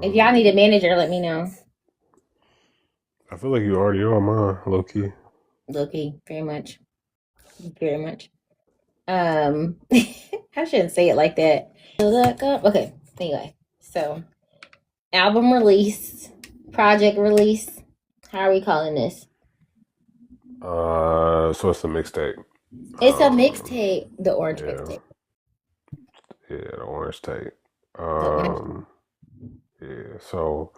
If y'all need a manager, let me know. I feel like you already are mine, low key. Low-key, very much. Very much. I shouldn't say it like that. Okay, anyway. So album release, project release. How are we calling this? So it's a mixtape. It's a Um, mixtape. The orange yeah, mixtape. yeah, the orange tape. The orange. Yeah, so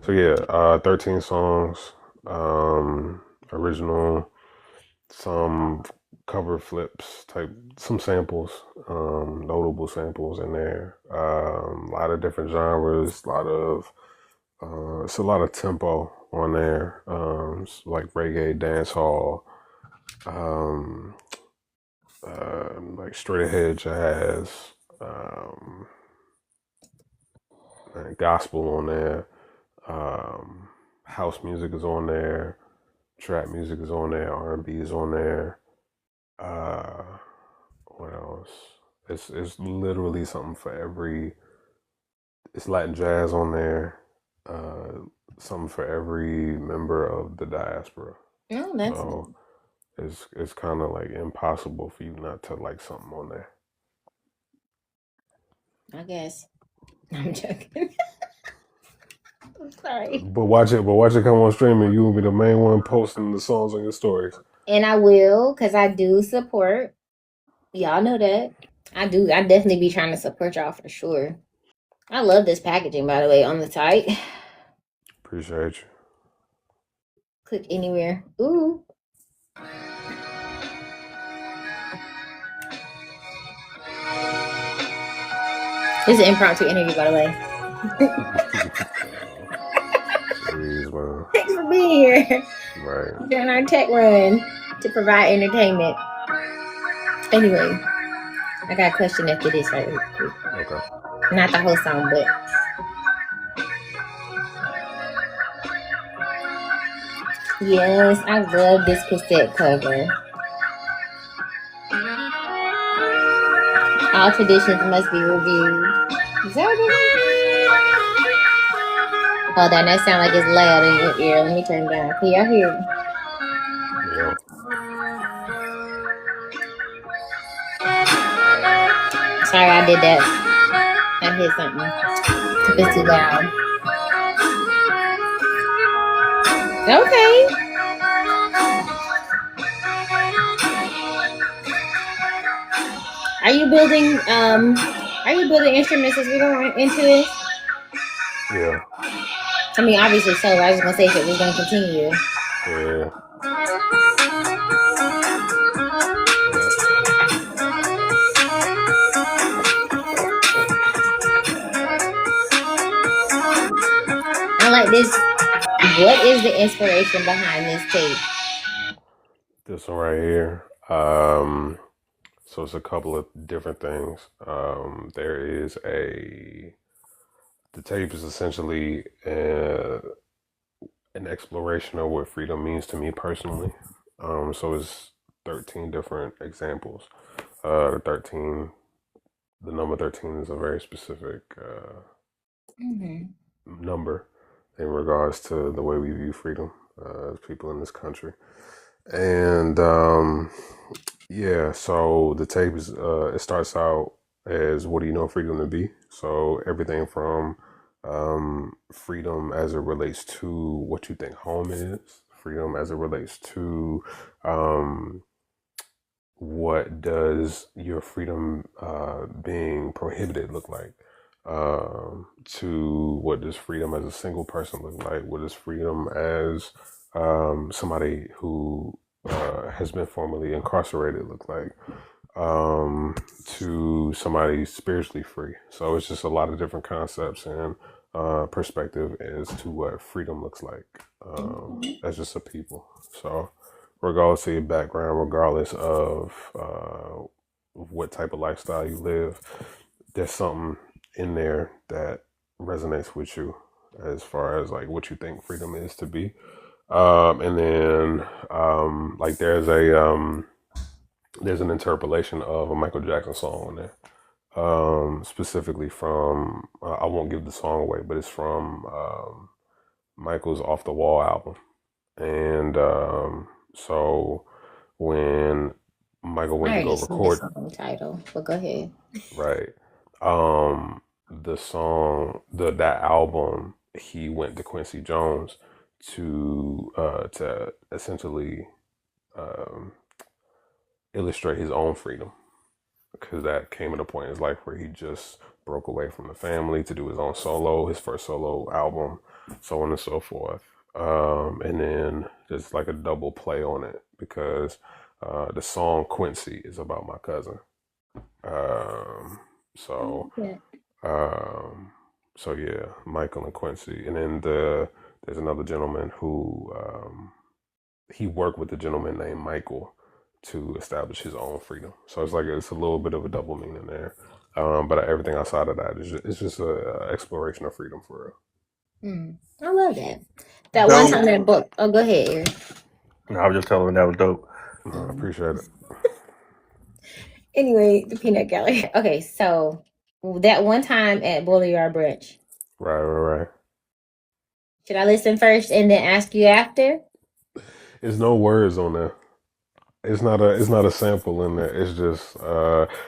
yeah, 13 songs, original, some cover flips type, some samples, notable samples in there. A lot of different genres, it's a lot of tempo on there, like reggae, dancehall, um, like straight ahead jazz, um, and gospel on there. Um, House music is on there. Trap music is on there. R&B is on there. Uh, what else? It's literally something for every. It's Latin jazz on there. Uh, Something for every member of the diaspora. Oh, that's So it's kind of like impossible for you not to like something on there. I guess. I'm joking. I'm sorry. But watch it come on streaming. You will be the main one posting the songs on your stories. And I will, because I do support. Y'all know that. I do. I definitely be trying to support y'all for sure. I love this packaging, by the way, on the site. Appreciate you. Click anywhere. Ooh. This is an impromptu interview, by the way. Please, man. Thanks for being here. Right. During our tech run to provide entertainment. Anyway, I got a question after this right here. Okay. Not the whole song, but yes, I love this cassette cover. All traditions must be reviewed. Is that what it is? Hold on, that sound like it's loud in your ear. Let me turn it down. Can y'all hear it? Yeah. Sorry, I did that. I hit something. No, If you it's too good. loud. Okay. Are you building instruments as we go into this? Yeah. I mean, obviously so. I was gonna say if it was gonna continue. Yeah. Yeah. I like this. What is the inspiration behind this tape? This one right here. So it's a couple of different things. There is the tape is essentially an exploration of what freedom means to me personally. So it's 13 different examples. The 13, the number 13 is a very specific number in regards to the way we view freedom as people in this country. And yeah, so the tape is it starts out as what do you know freedom to be? So everything from freedom as it relates to what you think home is, freedom as it relates to um, what does your freedom being prohibited look like, to what does freedom as a single person look like, what does freedom as somebody who has been formerly incarcerated look like, to somebody spiritually free. So it's just a lot of different concepts and perspective as to what freedom looks like as just a people. So regardless of your background, regardless of what type of lifestyle you live, there's something in there that resonates with you as far as like what you think freedom is to be. And then like there's an interpolation of a Michael Jackson song on there. specifically from I won't give the song away, but it's from Michael's Off the Wall album. And so when Michael I went to go already see the record, song title, but go ahead. right, the song, that album, he went to Quincy Jones to essentially um, illustrate his own freedom, because that came at a point in his life where he just broke away from the family to do his own solo, his first solo album, so on and so forth. And then there's like a double play on it because the song Quincy is about my cousin. Um, I love so that. um, so yeah, Michael and Quincy, and then there's another gentleman who he worked with a gentleman named Michael to establish his own freedom. So it's like it's a little bit of a double meaning there. But everything outside of that is it's just a exploration of freedom for I love that. That one Dope. time that book. Oh, go ahead, Eric. No, I was just telling him that was dope. real. I appreciate it. Anyway, the peanut gallery. Okay, so that one time at Boulevard Brunch. Right. Should I listen first and then ask you after? There's no words on there. It's not a sample in there. It's just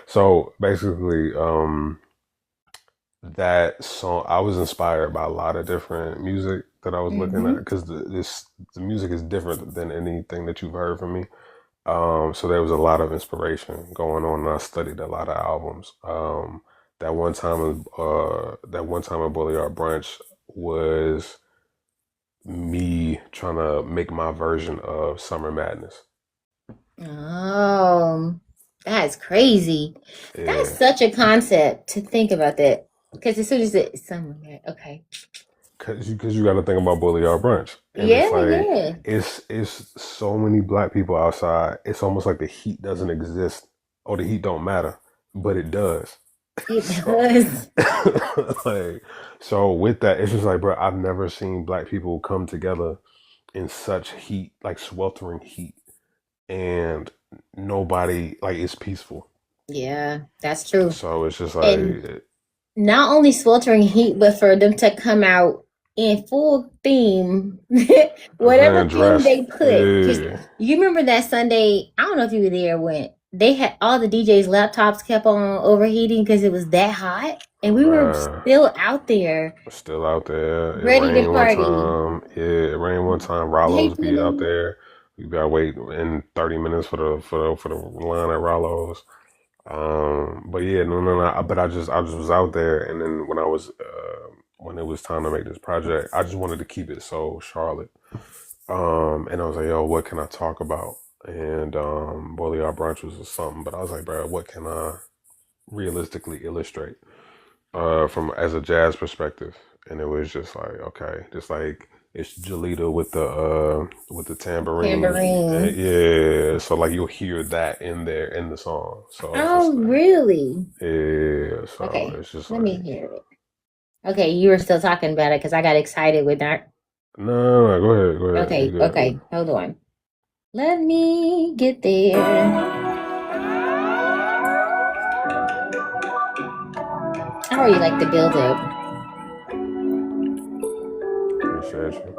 so basically that song, I was inspired by a lot of different music that I was looking at Mm-hmm. because the music is different than anything that you've heard from me. So there was a lot of inspiration going on, and I studied a lot of albums. That one time at Boulevard Brunch was me trying to make my version of Summer Madness. Oh, that's crazy. That's Yeah, such a concept to think about that. Because as soon as it's somewhere, okay. cause you got to think about Boulevard Brunch, and Yeah, it's like yeah. it's so many black people outside. It's almost like the heat doesn't exist or the heat don't matter, but it does. It So, does. like, so with that, it's just like, bro, I've never seen black people come together in such heat, like sweltering heat, and nobody like it's peaceful. Yeah, that's true. So it's just And like, not only sweltering heat, but for them to come out in full theme, whatever man, theme dressed, they put. Because yeah, you remember that Sunday, I don't know if you were there when they had all the DJs' laptops kept on overheating because it was that hot. And we were man, still out there still out there. It ready to rained one party. time. Yeah, it rained one time. Hey, Rollo's be out Penny. there. You gotta wait in 30 minutes for the line at Rollo's. But yeah, no. But I just was out there, and then when it was time to make this project, I just wanted to keep it so Charlotte. And I was like, yo, what can I talk about? And Boileau Brunch was something, but I was like, bro, what can I realistically illustrate from as a jazz perspective? And it was just like, okay, just like it's Jalita with the tambourine. And Tambourine. yeah, so like you'll hear that in there in the song. So it's Oh, just like, really? yeah, so Okay, it's just let me like, hear it. Okay, you were still talking about it because I got excited with that. no, go ahead, you Okay, good. okay, hold on. Let me get there. I already like the build up. Appreciate you.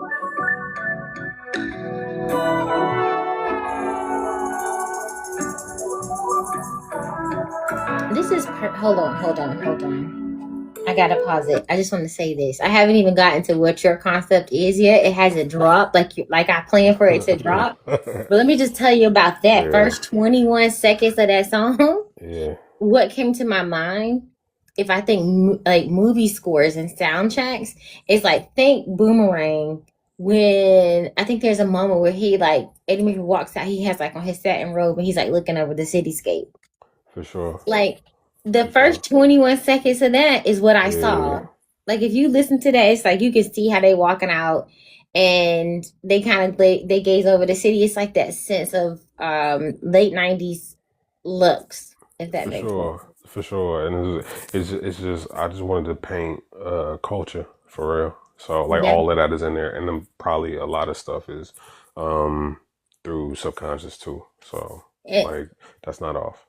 This is hold on. I gotta pause it. I just want to say this. I haven't even gotten to what your concept is yet. It hasn't dropped like I planned for it to drop. But let me just tell you about that Yeah, first 21 seconds of that song. yeah, What came to my mind, if I think like movie scores and soundtracks, it's like think Boomerang. When I think there's a moment where he like Eddie Murphy walks out, he has like on his satin robe and he's like looking over the cityscape. for sure, Like the for sure. first 21 seconds of that is what I Yeah, saw. Like if you listen to that, it's like you can see how they walking out and they kind of they gaze over the city. It's like that sense of late 90s looks, if that for makes sense. sure, for sure. And it's just I just wanted to paint culture for real. So like Yeah. all of that is in there, and then probably a lot of stuff is um through subconscious too. So It, like that's not off.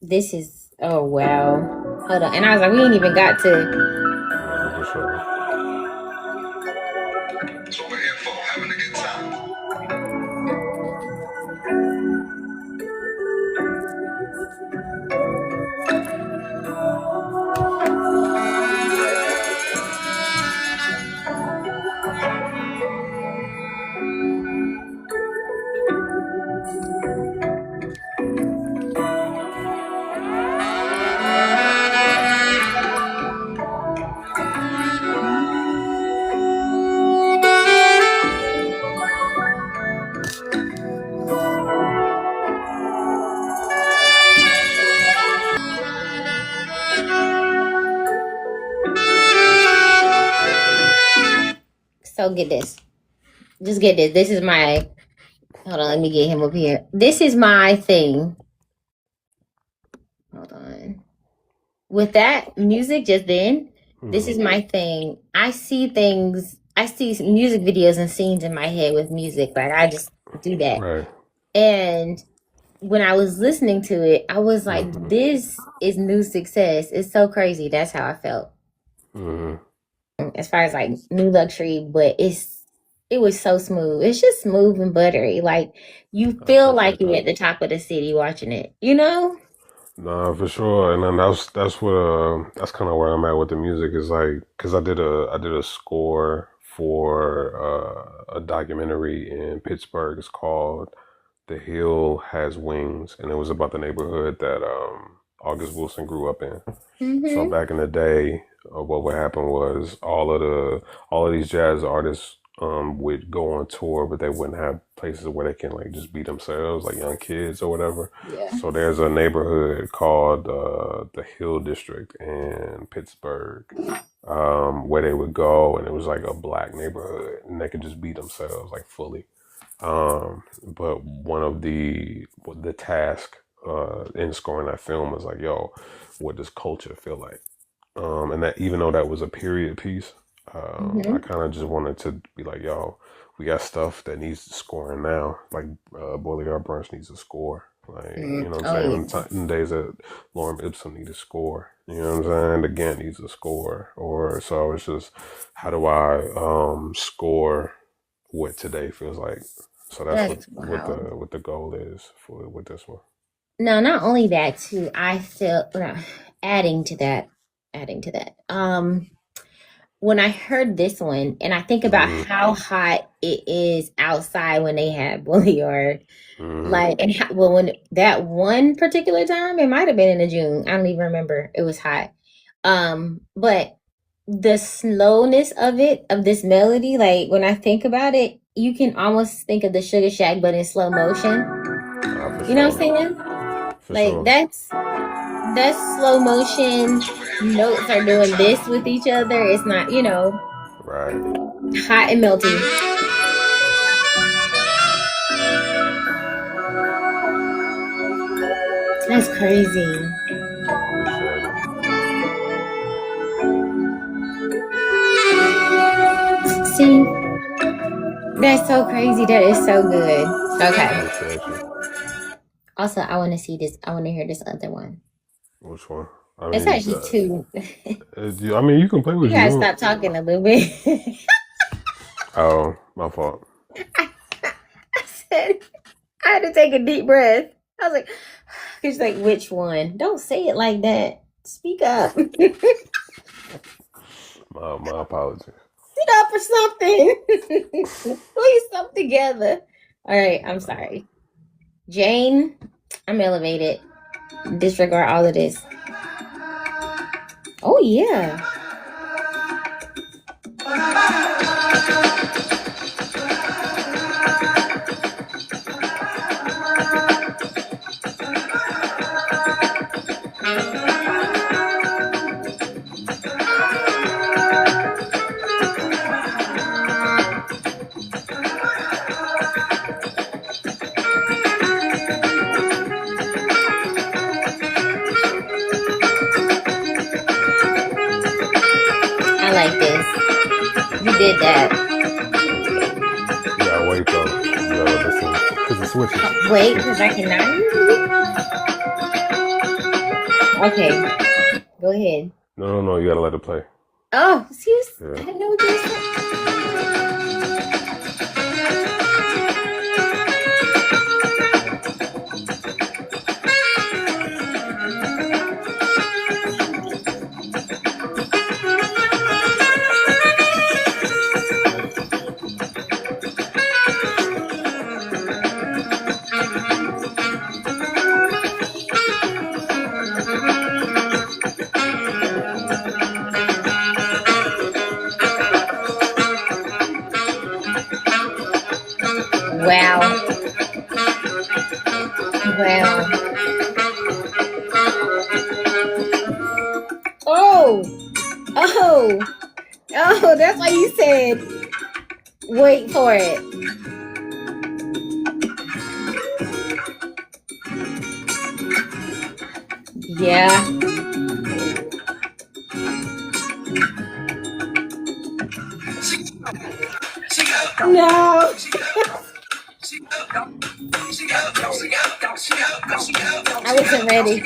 this is oh wow. Hold on. And I was like, we ain't even got to. Yeah, for sure. So we're here for having a good time. So get this. Just get this. This is my. Hold on. Let me get him up here. This is my thing. Hold on. With that music just then, this is my thing. I see things. I see music videos and scenes in my head with music. Like I just do that. Right. And when I was listening to it, I was like, this is new success. It's so crazy. That's how I felt. As far as like new luxury, but it was so smooth. It's just smooth and buttery. Like you feel like you're at the top of the city watching it, you know? Nah, for sure. And then that's what that's kind of where I'm at with the music is like, cause I did a score for a documentary in Pittsburgh. It's called The Hill Has Wings, and it was about the neighborhood that August Wilson grew up in. So back in the day, what would happen was all of these jazz artists would go on tour, but they wouldn't have places where they can like just be themselves, like young kids or whatever. Yeah. So there's a neighborhood called the Hill District in Pittsburgh, where they would go, and it was like a black neighborhood, and they could just be themselves like fully. But one of the task in scoring that film was like, yo, what does culture feel like? And that even though that was a period piece, I kind of just wanted to be like, yo, we got stuff that needs scoring now. Like Boiler Brunch needs a score. Like, you know what I'm saying? In the days that Lorem Ipsum need a score. You know what I'm saying? The Gantt needs a score. Or so it's just, how do I score what today feels like? So that's what the goal is with this one. No, not only that too. I feel adding to that. When I heard this one, and I think about how hot it is outside when they have Boulevard, like, and when that one particular time, it might have been in the June. I don't even remember. It was hot. But the slowness of this melody, like when I think about it, you can almost think of the Sugar Shack, but in slow motion. You know what I'm saying? Like that's slow motion. Notes are doing this with each other. It's not, right, hot and melty. That's crazy. See, that's so crazy. That is so good. Okay. Also, I want to see this. I want to hear this other one. Which one? It's actually two. I mean, you can play with you guys. Stop talking a little bit. Oh, my fault. I said I had to take a deep breath. I was like, he's like, which one? Don't say it like that. Speak up. My apologies. Sit up or something. Please come together. All right, I'm sorry. Jane, I'm elevated. Disregard all of this. Oh, yeah. Did that. Yeah, wait though. You gotta listen because it switches. Wait, because I cannot hear you. Okay, go ahead. No. You gotta let it play. Oh, excuse. I Yeah. didn't know what you were saying. Wow. Wow. Oh. Oh. Oh, that's why you said wait for it. Yeah. No. I wasn't ready.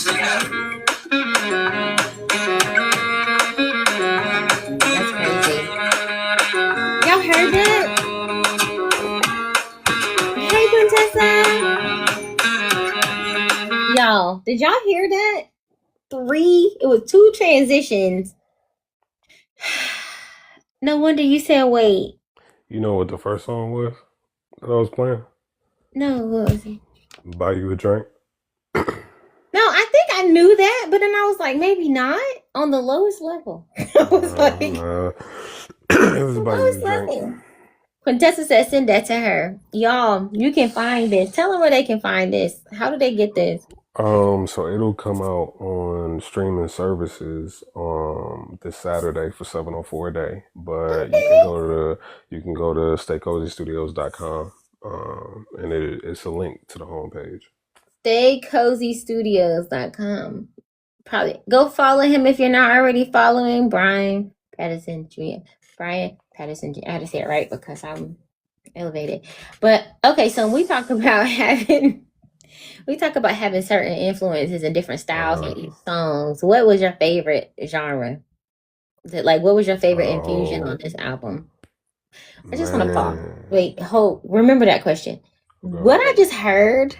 Yeah. That's crazy. Y'all heard that? Hey, Quintessa. Y'all, did y'all hear that? It was 2 transitions. No wonder you said wait. You know what the first song was that I was playing? No, what was it? Buy You a Drink. No, I think I knew that, but then I was like, maybe not on the lowest level. I was like, Nah. It was Buy You a lowest Drink. level. Quintessa said, send that to her. Y'all, you can find this. Tell them where they can find this. How do they get this? So it'll come out on streaming services this Saturday for $7.04 a day. But you can go to staycozystudios.com. And it's a link to the homepage. StayCozyStudios.com. Probably go follow him if you're not already following Bryan Patterson Jr. Bryan Patterson Jr. I had to say it right because I'm elevated. But okay, so we talk about having certain influences and different styles in each songs. What was your favorite genre? What was your favorite infusion on this album? I just want to pause. Wait, remember that question. What I just heard,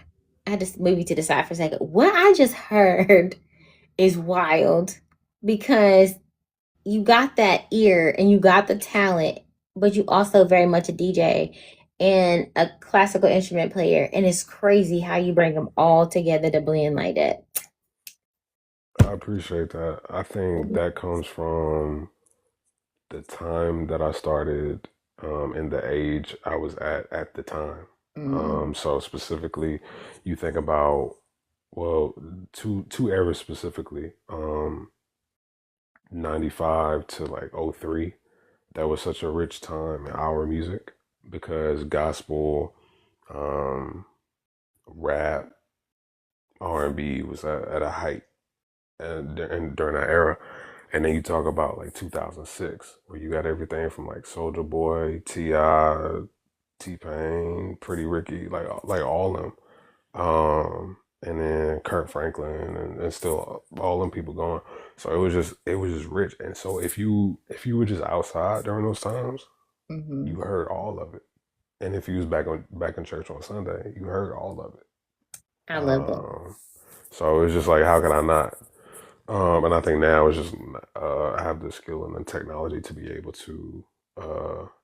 I had to move you to the side for a second. What I just heard is wild because you got that ear and you got the talent, but you also very much a DJ and a classical instrument player. And it's crazy how you bring them all together to blend like that. I appreciate that. I think that comes from the time that I started and the age I was at the time. So specifically, you think about two eras specifically, 95 to like '03. That was such a rich time in our music because gospel, um, rap, R&B was at a height and during that era. And then you talk about like 2006, where you got everything from like Soldier Boy, T.I., T-Pain, Pretty Ricky, like all of them. And then Kurt Franklin and still all them people going. So it was just rich. And so if you were just outside during those times, you heard all of it. And if you was back in church on Sunday, you heard all of it. I love it. So it's just like, how can I not? And I think now it's just I have the skill and the technology to be able to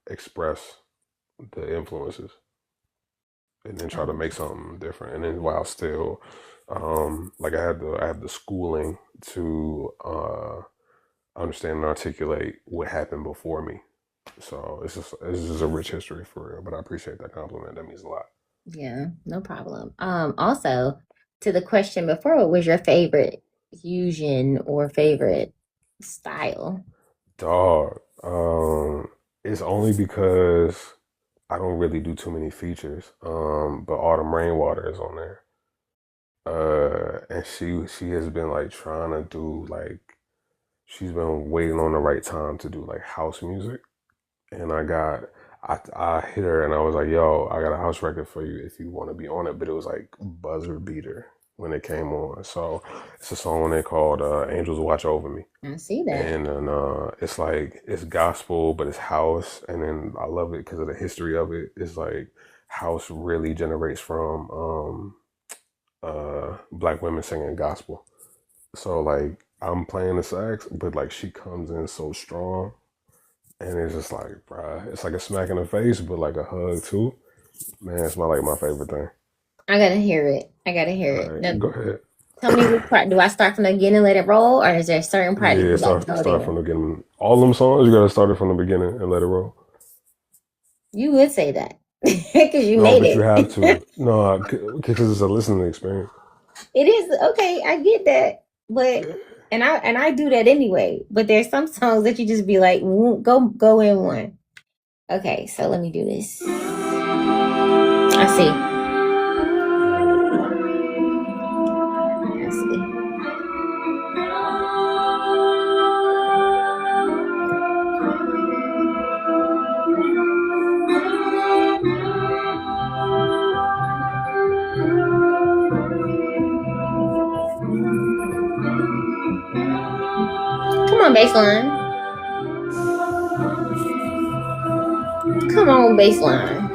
express the influences and then try to make something different. And then while still, like I have the schooling to understand and articulate what happened before me. So it's just a rich history for real. But I appreciate that compliment. That means a lot. Yeah, no problem. Also to the question before, what was your favorite fusion or favorite style? Dog. It's only because I don't really do too many features. But Autumn Rainwater is on there. And she has been like trying to do like she's been waiting on the right time to do like house music. And I hit her and I was like, yo, I got a house record for you if you want to be on it. But it was like buzzer beater when it came on. So it's a song on there called Angels Watch Over Me. I see that. And then it's like, it's gospel, but it's house. And then I love it because of the history of it. It's like house really generates from black women singing gospel. So like I'm playing the sax, but like she comes in so strong. And it's just like, bruh, it's like a smack in the face, but like a hug too. Man, it's my favorite thing. I gotta hear it. I gotta hear All it. right, Now, go ahead. tell me which part. Do I start from the beginning and let it roll, or is there a certain part that Yeah, you like start to go from there? the beginning. All them songs, you gotta start it from the beginning and let it roll. You would say that because you No, made but you have to. it. No, because it's a listening experience. It is okay. I get that, but Yeah. and I do that anyway. But there's some songs that you just be like, go in one. Okay, so let me do this. I see. I see. Come on, baseline. Come on, baseline.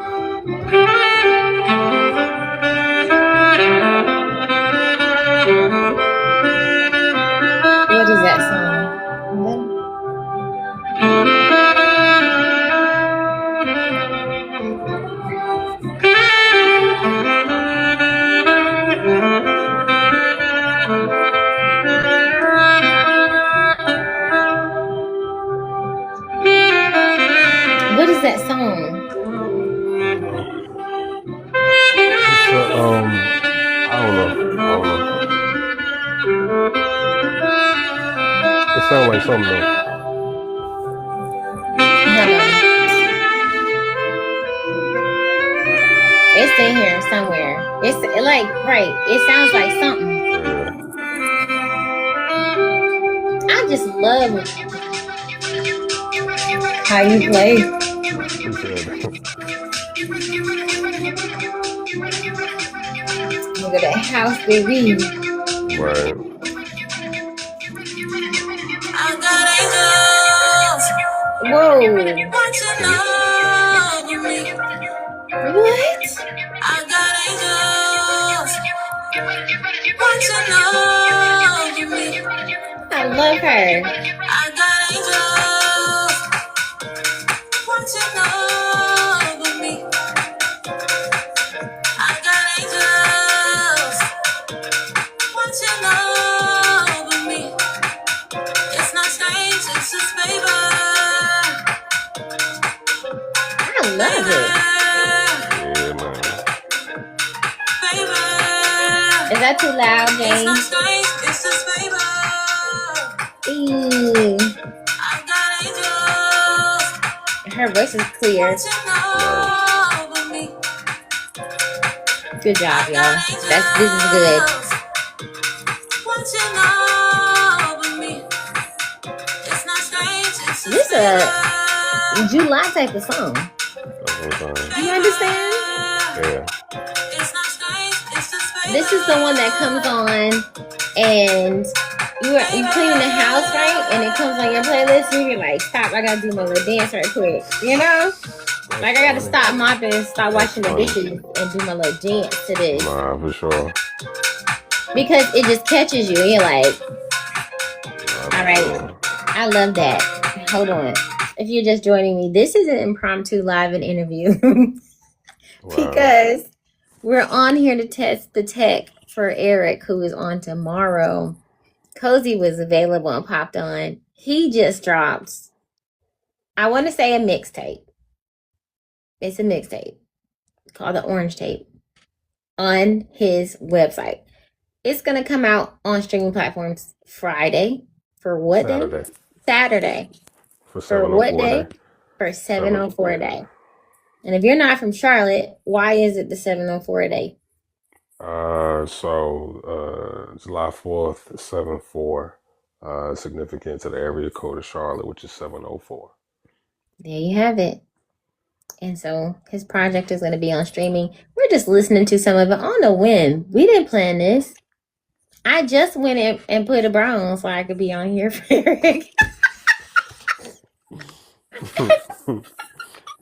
What is that song? What is that song? I don't know. It's I don't know. I don't know. It sounds like something though. Hold on. It's in here somewhere. It's like right. It sounds like something. Yeah. I just love how you play. Who said that? Look at that house, baby. Right. Whoa. What? I love her. I love it. Yeah, man. Is that too loud, James? Ew. Her voice is clear. Right. Good job, y'all. This is good. This a July type of song. That's what I'm saying. You understand? Yeah. This is the one that comes on and you cleaning the house, right? And it comes on your playlist and you're like, stop, I gotta do my little dance right quick. You know? Like I gotta stop mopping and stop washing the dishes and do my little dance to this. Nah, for sure. Because it just catches you and you're like, Nah, all right, I love that. Hold on. If you're just joining me, this is an impromptu live and interview. Because we're on here to test the tech for Eric, who is on tomorrow. Cozy was available and popped on. He just dropped, I want to say a mixtape. It's a mixtape called the Orange Tape on his website. It's going to come out on streaming platforms Friday. For what day? Saturday. For what day? For 7:04 a day. And if you're not from Charlotte, why is it the 7:04 a day? So July 4th, 7/4 significant to the area code of Charlotte, which is 704. There you have it. And so his project is going to be on streaming. We're just listening to some of it on a whim. We didn't plan this. I just went and put a bra on so I could be on here for Eric.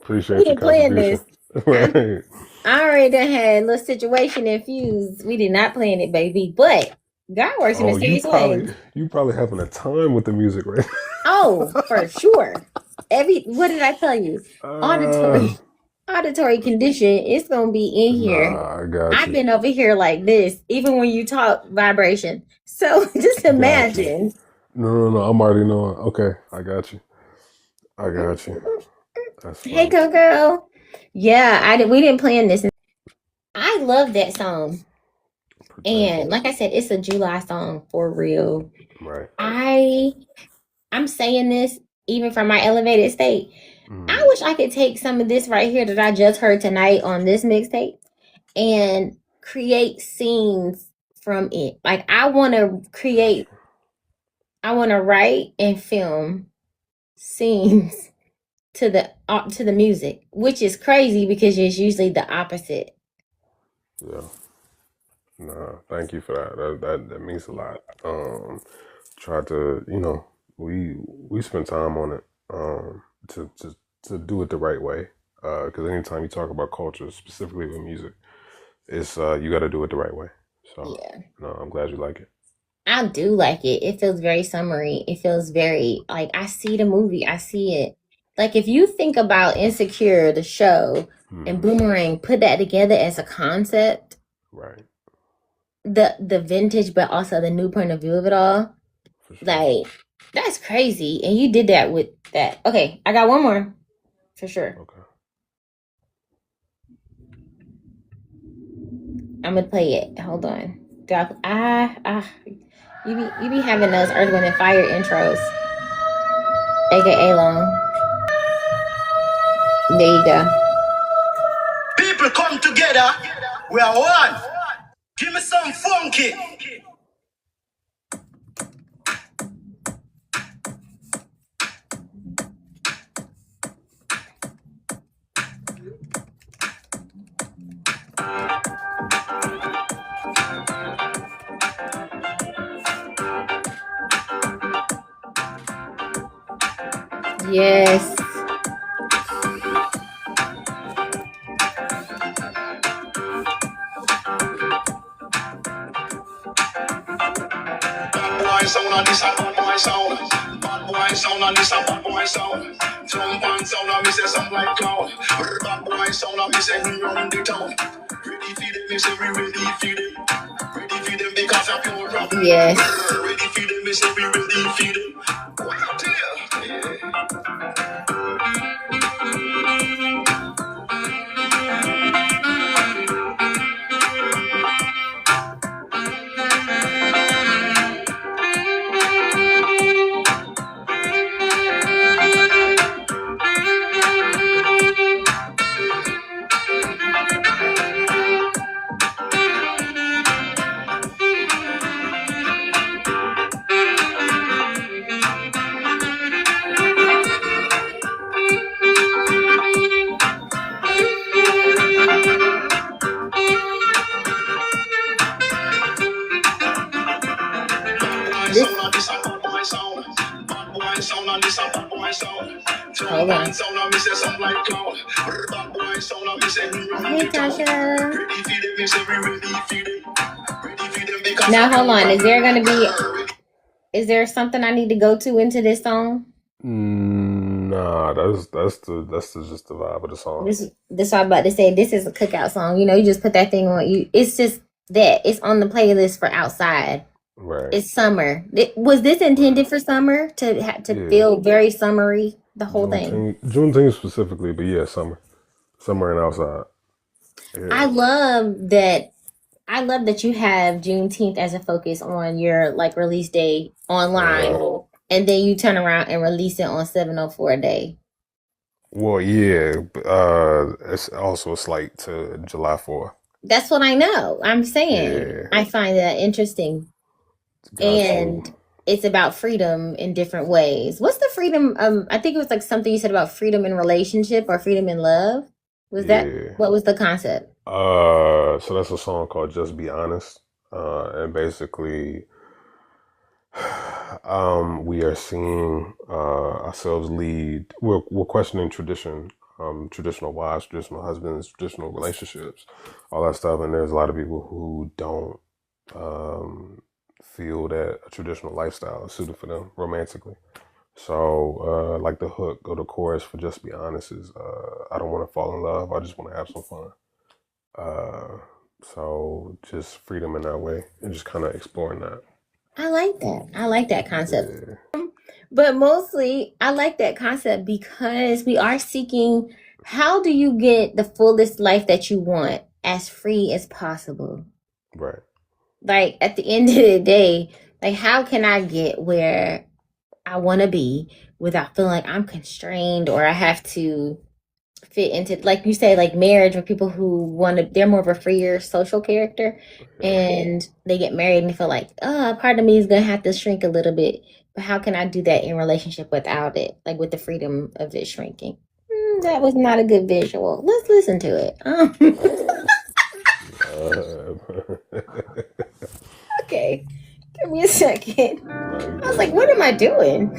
Appreciate We your didn't plan contribution. this. Right. I already done had a little situation infused. We did not plan it, baby. But God works in Oh, mysterious ways. you probably having a time with the music, right? Oh, for sure. What did I tell you? Auditory condition. It's gonna be in here. Nah, I got I've you. been over here like this, even when you talk vibration. So just imagine. No. I'm already knowing. Okay, I got you. That's Hey, fine. Coco. Yeah, we didn't plan this. I love that song. And like I said, it's a July song for real. Right. I'm saying this even from my elevated state. I wish I could take some of this right here that I just heard tonight on this mixtape and create scenes from it. Like I want to write and film scenes to the music, which is crazy because it's usually the opposite. Yeah. Nah, thank you for that. That means a lot. Try to, we spend time on it to do it the right way. Because anytime you talk about culture, specifically with music, it's you got to do it the right way. So Yeah. no, I'm glad you like it. I do like it. It feels very summery. It feels very like I see the movie. I see it. Like if you think about Insecure, the show, and Boomerang, put that together as a concept. Right. The vintage, but also the new point of view of it all. For sure. Like that's crazy. And you did that with that. Okay, I got one more for sure. Okay. I'm gonna play it. Hold on. You be having those Earth, Wind, and Fire intros, aka long. There you go. People come together, we are one. Give me some funky. Yes. Sound on this a bad boy sound. Bad boy sound on this a bad boy sound. Jump and sound on me say something like clown. Bad boy sound on me say we run the town. Ready for them, me say we ready for them. Ready for them because of pure rap. Yes. Ready for them, me say we ready for them. What you tell? Yeah. Hold on. Hey, Tasha. Now, hold on. Is there something I need to go to into this song? Nah, that's just the vibe of the song. This what I'm about to say. This is a cookout song. You just put that thing on. It's just that. It's on the playlist for outside. Right. It's summer. Was this intended for summer to feel very summery? The whole thing. Juneteenth specifically, but yeah, summer and outside. Yeah. I love that you have Juneteenth as a focus on your release day online, and then you turn around and release it on 704 day. Well, yeah, it's also a slight to July 4th. That's what I know. I'm saying I find that interesting. Gotcha. And it's about freedom in different ways. What's the freedom? I think it was like something you said about freedom in relationship or freedom in love. Was that Yeah. what was the concept? So that's a song called "Just Be Honest," and basically, we are seeing ourselves lead. We're questioning tradition, traditional wives, traditional husbands, traditional relationships, all that stuff. And there's a lot of people who don't feel that a traditional lifestyle is suited for them romantically. So, like the hook or the chorus for "Just Be Honest" is, "I don't want to fall in love. I just want to have some fun." Uh, so just freedom in that way and just kind of exploring that. I like that. I like that concept. Yeah. But mostly, I like that concept because we are seeking how do you get the fullest life that you want as free as possible? Right. Like at the end of the day, like how can I get where I want to be without feeling like I'm constrained or I have to fit into, like you say, like marriage with people who want to, they're more of a freer social character Yeah. and they get married and they feel like, oh, part of me is going to have to shrink a little bit. But how can I do that in relationship without it? Like with the freedom of it shrinking. That was not a good visual. Let's listen to it. Okay. Give me a second. I was like, what am I doing?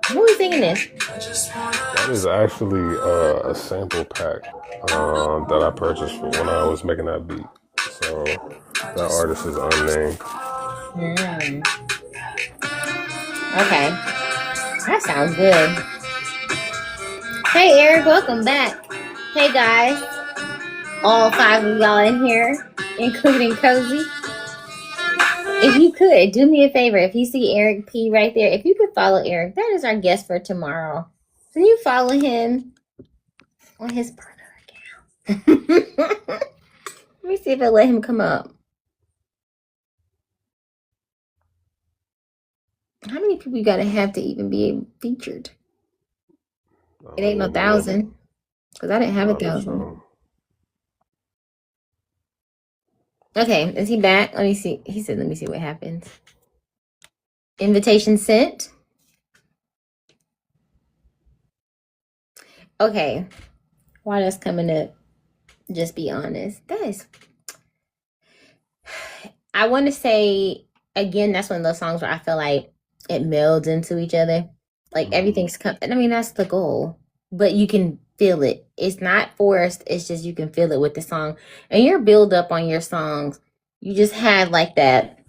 Who is singing this? That is actually a sample pack that I purchased for when I was making that beat. So that artist is unnamed. Okay. That sounds good. Hey, Eric, welcome back. Hey, guys. All 5 of y'all in here, including Cozy. If you could, do me a favor. If you see Eric P right there, if you could follow Eric, that is our guest for tomorrow. Can you follow him on his burner account? Let me see if I let him come up. How many people you gotta have to even be featured? It ain't no 1,000. Because I didn't have 1,000. Okay, is he back? Let me see. He said, let me see what happens. Invitation sent. Okay. While that's coming up, just be honest. That is, I want to say, again, that's one of those songs where I feel like it melds into each other. Like everything's I mean, that's the goal. But you can feel it. It's not forced. It's just you can feel it with the song. And your build up on your songs, you just have like that.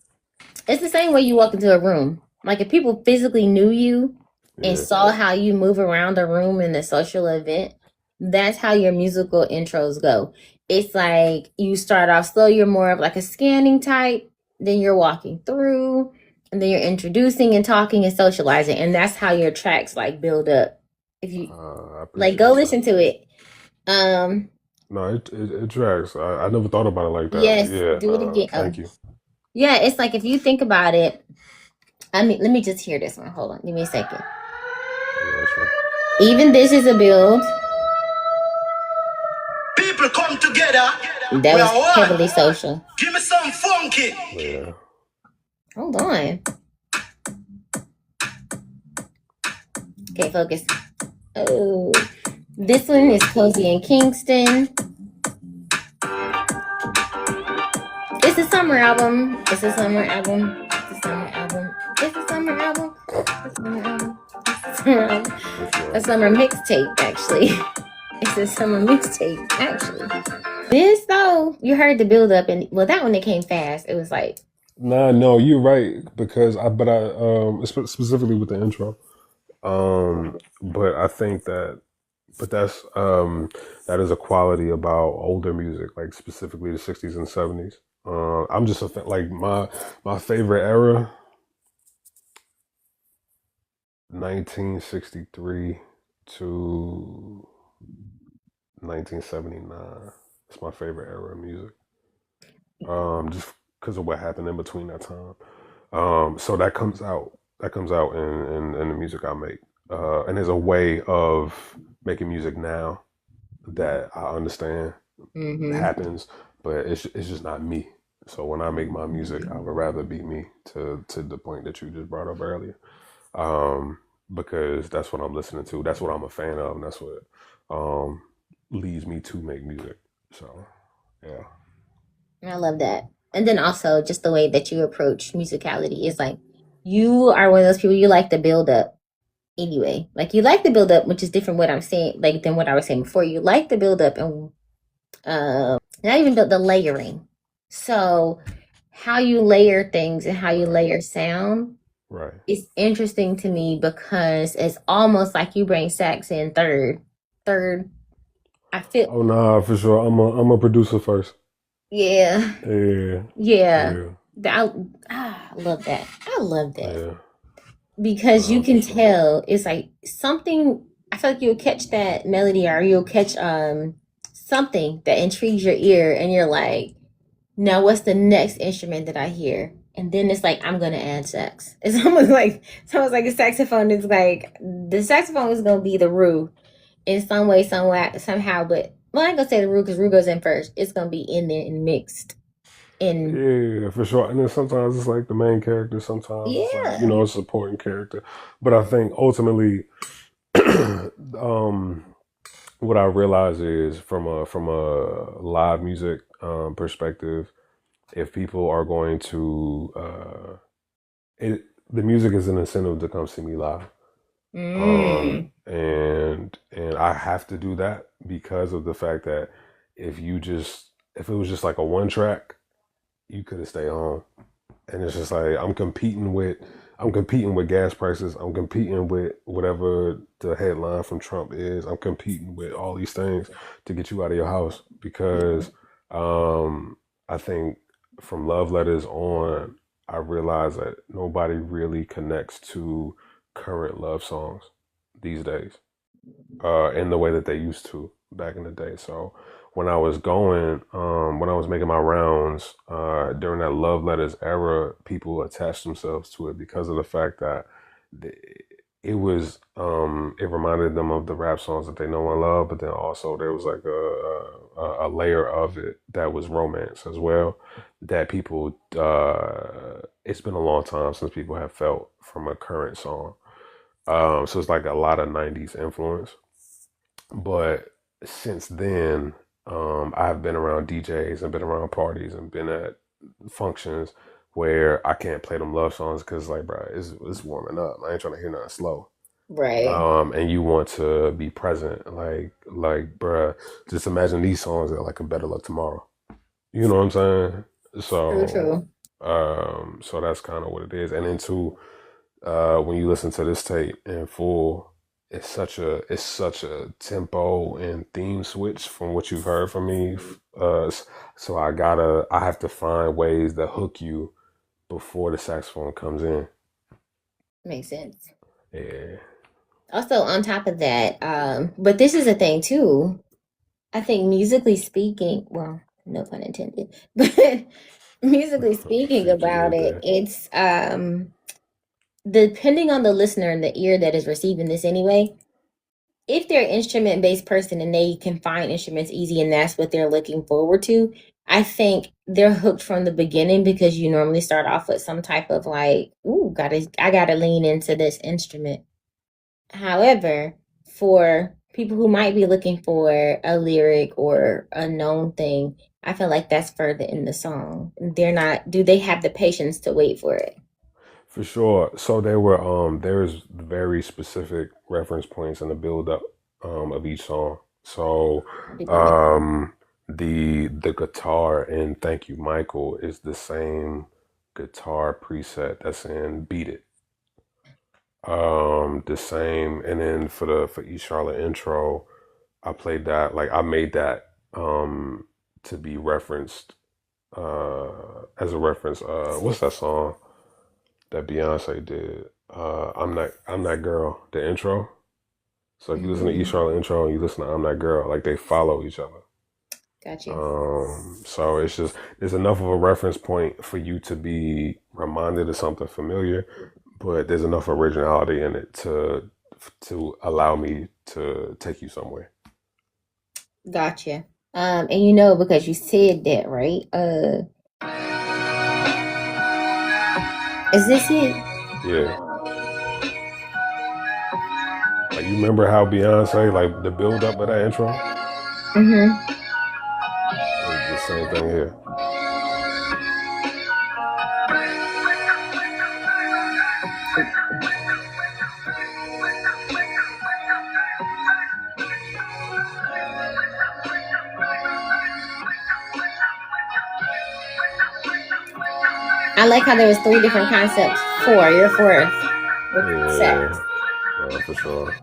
It's the same way you walk into a room. Like if people physically knew you and saw how you move around the room in a social event, that's how your musical intros go. It's like you start off slow. You're more of like a scanning type. Then you're walking through. And then you're introducing and talking and socializing. And that's how your tracks like build up. If you like go listen to it. No, it tracks. I never thought about it like that. Yes, Yeah, do it again. Thank you. Yeah, it's like if you think about it. I mean, let me just hear this one. Hold on, give me a second. Even this is a build. People come together. That was heavily social. Give me some funky. Yeah. Hold on. Okay, focus. Oh, this one is Cozy in Kingston. It's a summer album. It's a summer album. It's a summer album. It's a summer album. It's a summer album. It's a summer album. A summer mixtape, actually. It's a summer mixtape, actually. This though, you heard the build up, and well, that one it came fast. It was like Nah, no, you're right because specifically with the intro. But I think that is a quality about older music, like specifically the '60s and '70s. I'm just like my favorite era, 1963 to 1979. It's my favorite era of music. Just because of what happened in between that time. So that comes out in the music I make. And there's a way of making music now that I understand Mm-hmm. happens, but it's just not me. So when I make my music, I would rather be me to the point that you just brought up earlier. Um, because that's what I'm listening to. That's what I'm a fan of, and that's what um leads me to make music. So yeah. I love that. And then also just the way that you approach musicality is like you are one of those people you like to build up anyway. Like you like the build up, which is different what I'm saying, like than what I was saying before. You like the build up and not even the layering. So how you layer things and how you layer sound Right. is interesting to me because it's almost like you bring sax in third. I feel Oh nah, for sure. I'm a producer first. yeah, Yeah. yeah. Yeah. I love that. I love that Yeah. because you Nah, for can sure. tell it's like something. I feel like you'll catch that melody or you'll catch something that intrigues your ear, and you're like, now what's the next instrument that I hear? And then it's like I'm gonna add sax. It's almost like a saxophone is like the saxophone is gonna be the root in some way, somehow. But well, I ain't gonna say the root because root goes in first. It's gonna be in there and mixed. And Yeah, for sure. And then sometimes it's like the main character, sometimes it's like, yeah, a supporting character. But I think ultimately um what I realize is from a live music perspective, if people are going to the music is an incentive to come see me live. And I have to do that because of the fact that if it was just like a one track, you could have stayed home. And it's just like I'm competing with gas prices. I'm competing with whatever the headline from Trump is. I'm competing with all these things to get you out of your house because I think from love letters on, I realize that nobody really connects to current love songs these days in the way that they used to back in the day. So when I was making my rounds during that love letters era, people attached themselves to it because of the fact that th- it reminded them of the rap songs that they know and love, but then also there was like a layer of it that was romance as well. That people, it's been a long time since people have felt from a current song. So it's like a lot of '90s influence. But since then, I've been around DJs and been around parties and been at functions where I can't play them love songs because, like, bro, it's warming up. I ain't trying to hear nothing slow. right. And you want to be present, bruh, just imagine these songs are like a better luck tomorrow. You know what I'm saying? True, So, true. so that's kind of what it is. And then too, when you listen to this tape in full, it's such a tempo and theme switch from what you've heard from me. So I have to find ways that hook you before the saxophone comes in. Makes sense. Yeah, Also, on top of that, but this is a thing too. I think musically speaking, well, no pun intended, but musically see speaking what you about did it, there. it's depending on the listener and the ear that is receiving this anyway. If they're an instrument based person and they can find instruments easy and that's what they're looking forward to, I think they're hooked from the beginning because you normally start off with some type of like, ooh, I gotta lean into this instrument. However, for people who might be looking for a lyric or a known thing, I feel like that's further in the song. They're not, do they have the patience to wait for it? For sure. So there's very specific reference points in the build up of each song. So I do love um the guitar in Thank You Michael is the same guitar preset that's in Beat It. The same, and then for East Charlotte intro, I played that. Like I made that to be referenced as a reference. What's that song that Beyonce did? I'm That Girl, the intro. So if you listen to East Charlotte intro and you listen to I'm That Girl, like they follow each other. Got you. So it's just there's enough of a reference point for you to be reminded of something familiar, but there's enough originality in it to allow me to take you somewhere. Gotcha. And you know, because you said that, right? Is this it? Yeah. Like you remember how Beyonce, like the build up of that intro? Mm-hmm. It's the same thing here. I like how there was 3 different concepts. 4. You're 4 with sex. For sure.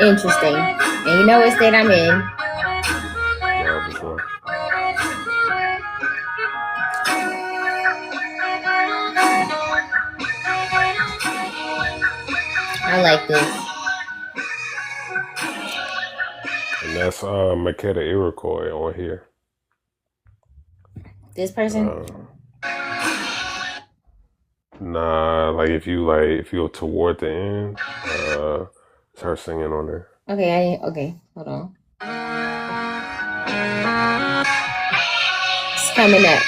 Interesting. And you know what state I'm in? Yeah, for sure. I like this. And that's Makeda Iroquois on here. This person? Nah, like if you go toward the end, it's her singing on there. Okay, hold on. It's coming up.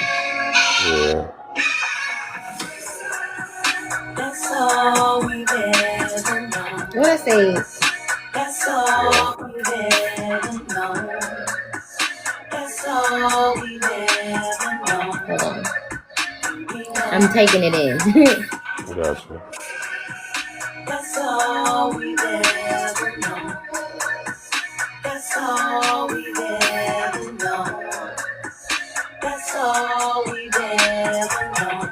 Yeah. That's all we've ever known. What I say? That's all we've ever known. That's all we've ever known. Hold on. I'm taking it in. Gotcha. That's all we've ever known. That's all we've ever known. That's all we've ever known.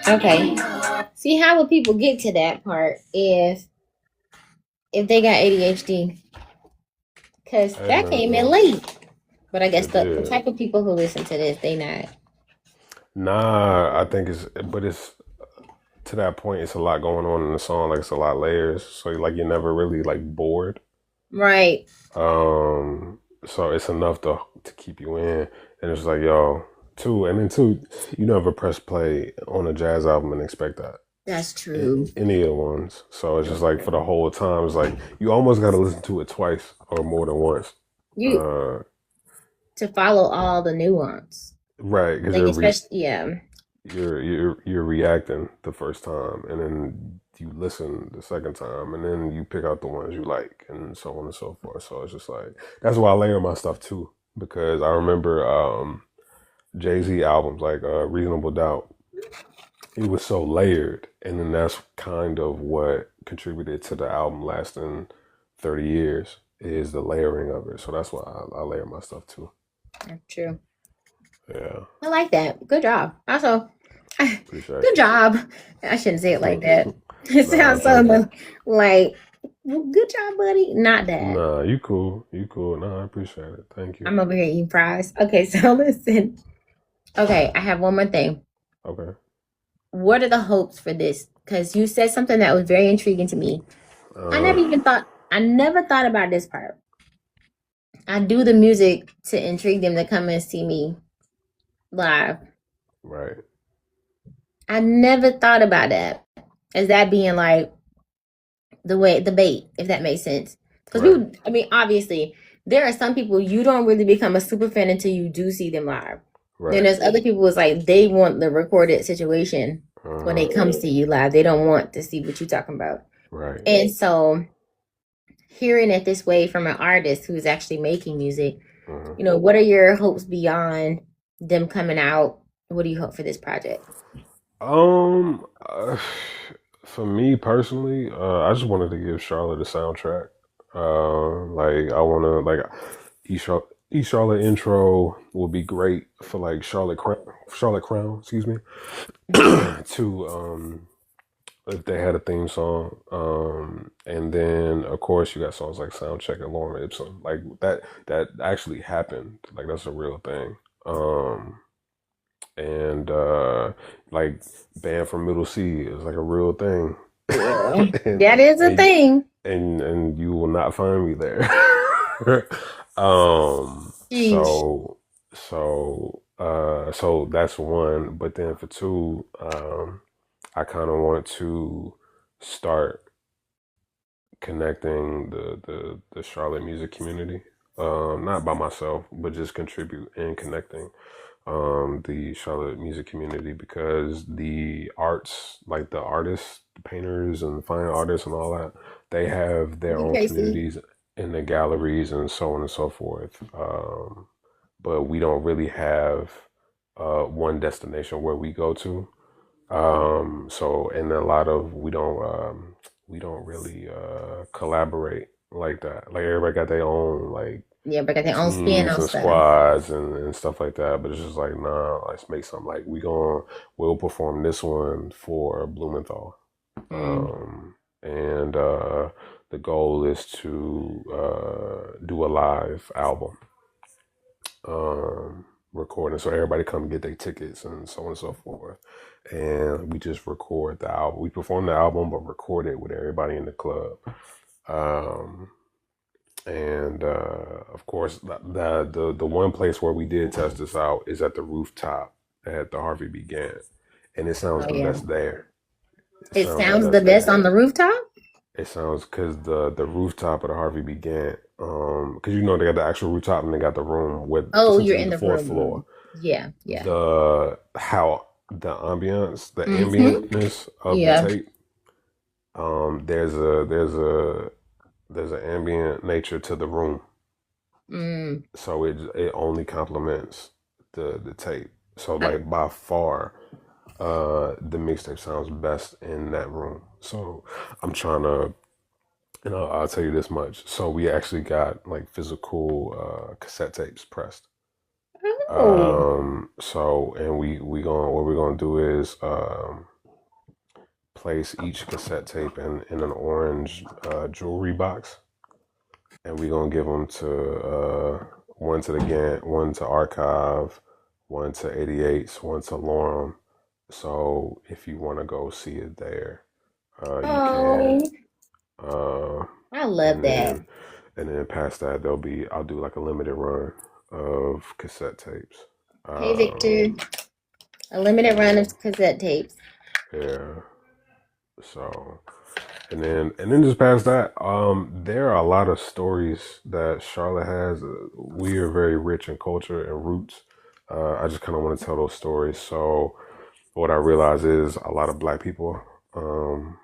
Okay. See, how would people get to that part if they got ADHD? Because that came in late. But I guess the type of people who listen to this, they not. Nah, I think it's to that point, it's a lot going on in the song. Like it's a lot of layers, so like you're never really like bored. Right. So it's enough to keep you in, and it's like two, you never press play on a jazz album and expect that. That's true. Any of the ones. So it's just like for the whole time, it's like you almost got to listen to it twice or more than once. To follow all the nuance. Right, because you're reacting the first time, and then you listen the second time, and then you pick out the ones you like, and so on and so forth. So it's just like that's why I layer my stuff too, because I remember Jay-Z albums like Reasonable Doubt. It was so layered, and then that's kind of what contributed to the album lasting 30 years is the layering of it. So that's why I layer my stuff too. That's true. Yeah. I like that. Good job. Also, Appreciate good it. job. I shouldn't say it like that. It sounds so like, well, good job, buddy. Not that. Nah, you cool. No, I appreciate it. Thank you. I'm over here eating fries. Okay, so listen. Okay, I have one more thing. Okay. What are the hopes for this? Because you said something that was very intriguing to me. I never thought about this part. I do the music to intrigue them to come and see me live. Right. I never thought about that as that being like the bait, if that makes sense. Because obviously, there are some people you don't really become a super fan until you do see them live. Right. Then there's other people who's like they want the recorded situation when they come see you live. They don't want to see what you're talking about. Right. And so hearing it this way from an artist who's actually making music, Mhm. what are your hopes beyond them coming out? What do you hope for this project? Um, uh, for me personally, I just wanted to give Charlotte a soundtrack. Like I want to like East Charlotte intro would be great for like Charlotte Crown, excuse me, to if they had a theme song. And then of course you got songs like Soundcheck and Lauren Ipsum, like that actually happened. Like that's a real thing. And like Band from Middle C is like a real thing. Yeah, and, that is a and thing. and you will not find me there. um Jeez. so that's one, but then for two, I kind of want to start connecting the Charlotte music community, not by myself, but just contribute in connecting the Charlotte music community, because the arts, like the artists, the painters and fine artists and all that, they have their You own crazy. communities in the galleries and so on and so forth. But we don't really have one destination where we go to. So and a lot of we don't really collaborate like that. Like everybody got their own like Yeah, but got their own spin teams on and stuff. squads and stuff like that. But it's just like, nah, let's make something like we'll perform this one for Blumenthal. Mm. And the goal is to do a live album recording. So everybody come get their tickets and so on and so forth. And we just record the album. We perform the album, but record it with everybody in the club. Um, and of course, the one place where we did test this out is at the rooftop at the Harvey B. Gantt, and it sounds Oh the yeah. best there. It It sounds the sounds the best best there. on the rooftop? It sounds because the rooftop of the Harvey B. Gantt, because you know they got the actual rooftop and they got the room with Oh, you're essentially in the the fourth floor. room. Yeah, yeah. The ambiance, the Mm-hmm. ambientness of the Yeah. tape. There's an ambient nature to the room, Mm. so it only complements the tape. So I, like by far, the mixtape sounds best in that room. So I'm trying to, I'll tell you this much. So we actually got like physical cassette tapes pressed. oh. So and we going what we're gonna do is place each cassette tape in an orange jewelry box, and we're gonna give them to one to the Gant, one to Archive, one to 88s, one to Lorem. So if you want to go see it there, you can. Oh, Uh, I love and that. then past that, I'll do like a limited run of cassette tapes. Hey Victor, Um, a limited run and of cassette tapes. yeah, so and then just past that, there are a lot of stories that Charlotte has. We are very rich in culture and roots. I just kind of want to tell those stories. So what I realize is a lot of Black people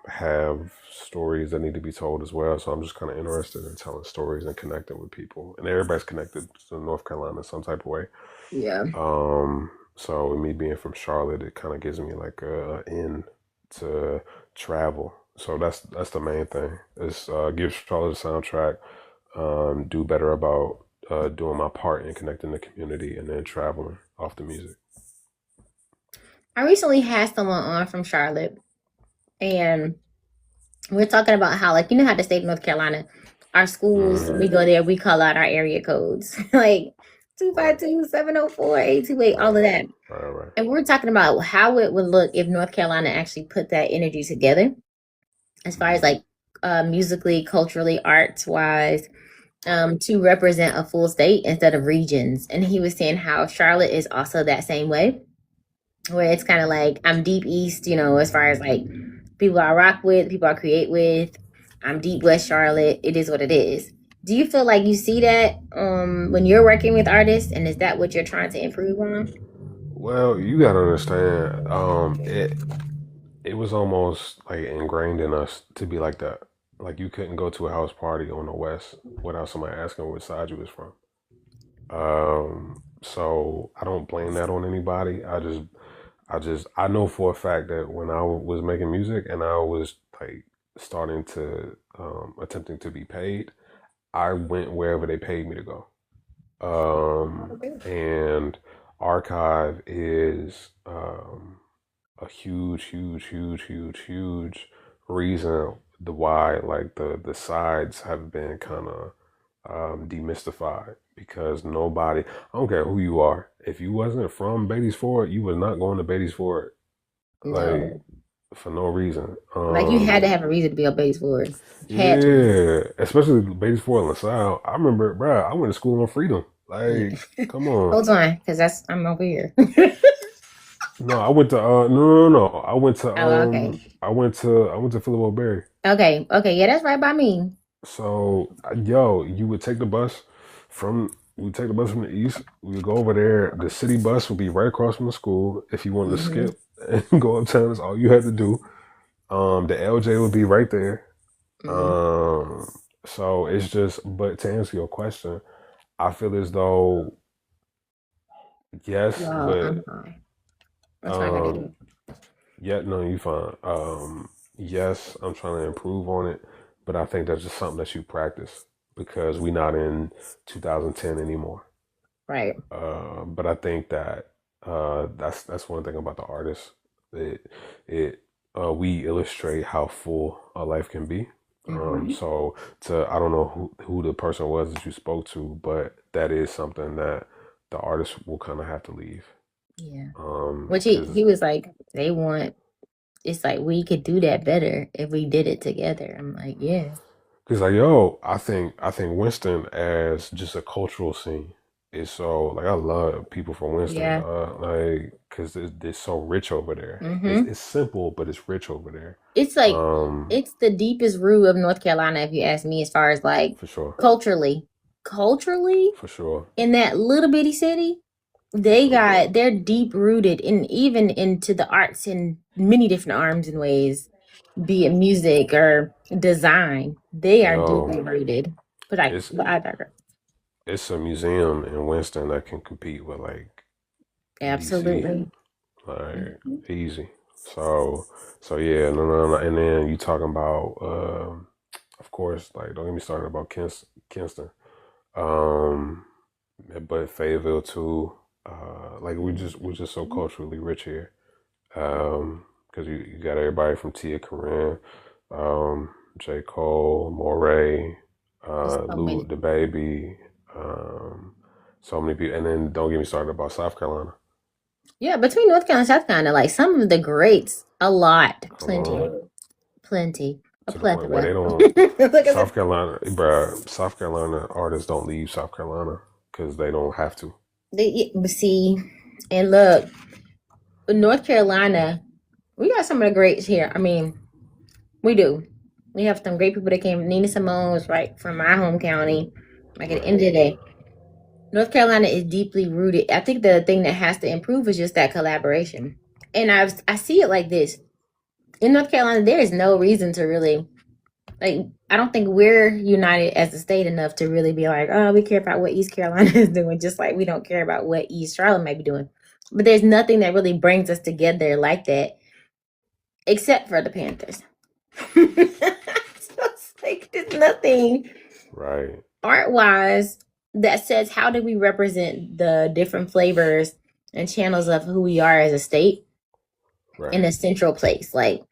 have stories that need to be told as well. So I'm just kind of interested in telling stories and connecting with people. And everybody's connected to North Carolina in some type of way. Yeah. So me being from Charlotte, it kind of gives me like a in to travel. So that's the main thing. Is give Charlotte a soundtrack, do better about doing my part in connecting the community, and then traveling off the music. I recently had someone on from Charlotte, and we're talking about how, like, how the state of North Carolina, our schools, Hmm. we go there, we call out our area codes, like Right, 252, 704, 828, all of right, that. right, right. And we're talking about how it would look if North Carolina actually put that energy together, as far as Hmm. like musically, culturally, arts wise, to represent a full state instead of regions. And he was saying how Charlotte is also that same way, where it's kind of like I'm deep east, as far as like people I rock with, people I create with. I'm deep West Charlotte. It is what it is. Do you feel like you see that when you're working with artists, and is that what you're trying to improve on? Well, you gotta understand, it was almost like ingrained in us to be like that. Like you couldn't go to a house party on the West without somebody asking which side you was from. So I don't blame that on anybody. I know for a fact that when I was making music and I was like starting to attempting to be paid, I went wherever they paid me to go. And Archive is a huge reason the why like the sides have been kind of demystified because nobody, I don't care who you are, if you wasn't from Beatties Ford, you was not going to Beatties Ford like No. for no reason. Like you had to have a reason to be on base for it. Had to. Yeah, especially Beatties Ford in LaSalle. I remember, bro, I went to school on Freedom. Like, come on. Hold on, because I'm over here. No, I went to no. I went to Okay. I went to Philip O'Berry. Okay, yeah, that's right by me. So yo, you would take the bus we would take the bus from the east. We would go over there. The city bus would be right across from the school. If you wanted to Mm-hmm. skip and go uptown, that's all you had to do. The LJ would be right there. Mm-hmm. So it's just, but to answer your question, I feel as though yes, Well, but I'm fine. That's what I gotta do. yeah, no, you fine. Yes, I'm trying to improve on it, but I think that's just something that you practice because we're not in 2010 anymore. Right. But I think that that's one thing about the artist. We illustrate how full a life can be. Mm-hmm. So I don't know who the person was that you spoke to, but that is something that the artist will kind of have to leave. Yeah. Which he was like, it's like we could do that better if we did it together. I'm like, yeah. Cause like yo, I think Winston as just a cultural scene is so like I love people from Winston, Yeah. like cause it's so rich over there. Mm-hmm. It's simple, but it's rich over there. It's like it's the deepest root of North Carolina, if you ask me, as far as like For sure, culturally, for sure. in that little bitty city, they're deep rooted in even into the arts in many different arms and ways, be it music or design. They are deeply Yo, rooted. But I digress. it's a museum in Winston that can compete with like DC, Absolutely. like easy. So yeah, no. And then you talking about, of course, like don't get me started about Kinston. Um, but Fayetteville too. Like we're just so culturally rich here. Because you got everybody from Tia Corinne, J. Cole, Moray, There's so Lou many. the Baby, so many people. And then don't get me started about South Carolina. Yeah, between North Carolina and South Carolina, like some of the greats, a lot, Come on, plenty, a to the point where plethora. they don't. Look at South Carolina, bruh, South Carolina artists don't leave South Carolina because they don't have to. see, and look, North Carolina, we got some of the greats here. I mean, we do. We have some great people that came. Nina Simone was right from my home county. Like at the end of the day, North Carolina is deeply rooted. I think the thing that has to improve is just that collaboration. And I see it like this. In North Carolina, there is no reason to really like I don't think we're united as a state enough to really be like, oh, we care about what East Carolina is doing, just like we don't care about what East Charlotte may be doing. But there's nothing that really brings us together like that, except for the Panthers. So it's like there's nothing Right. art wise that says how do we represent the different flavors and channels of who we are as a state in Right. a central place. Like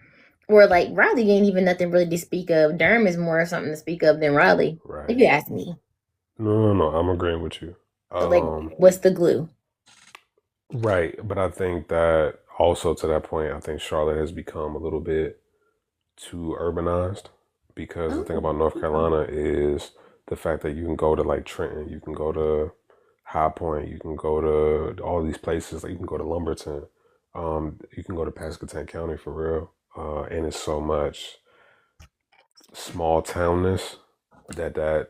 or like Raleigh ain't even nothing really to speak of. Durham is more something to speak of than Raleigh, if Right. you ask me. No. I'm agreeing with you. So like, what's the glue? Right, but I think that also to that point, I think Charlotte has become a little bit too urbanized because the thing Oh, about North Carolina is the fact that you can go to like Trenton, you can go to High Point, you can go to all these places, like you can go to Lumberton, you can go to Pascagoula County for real, and it's so much small townness that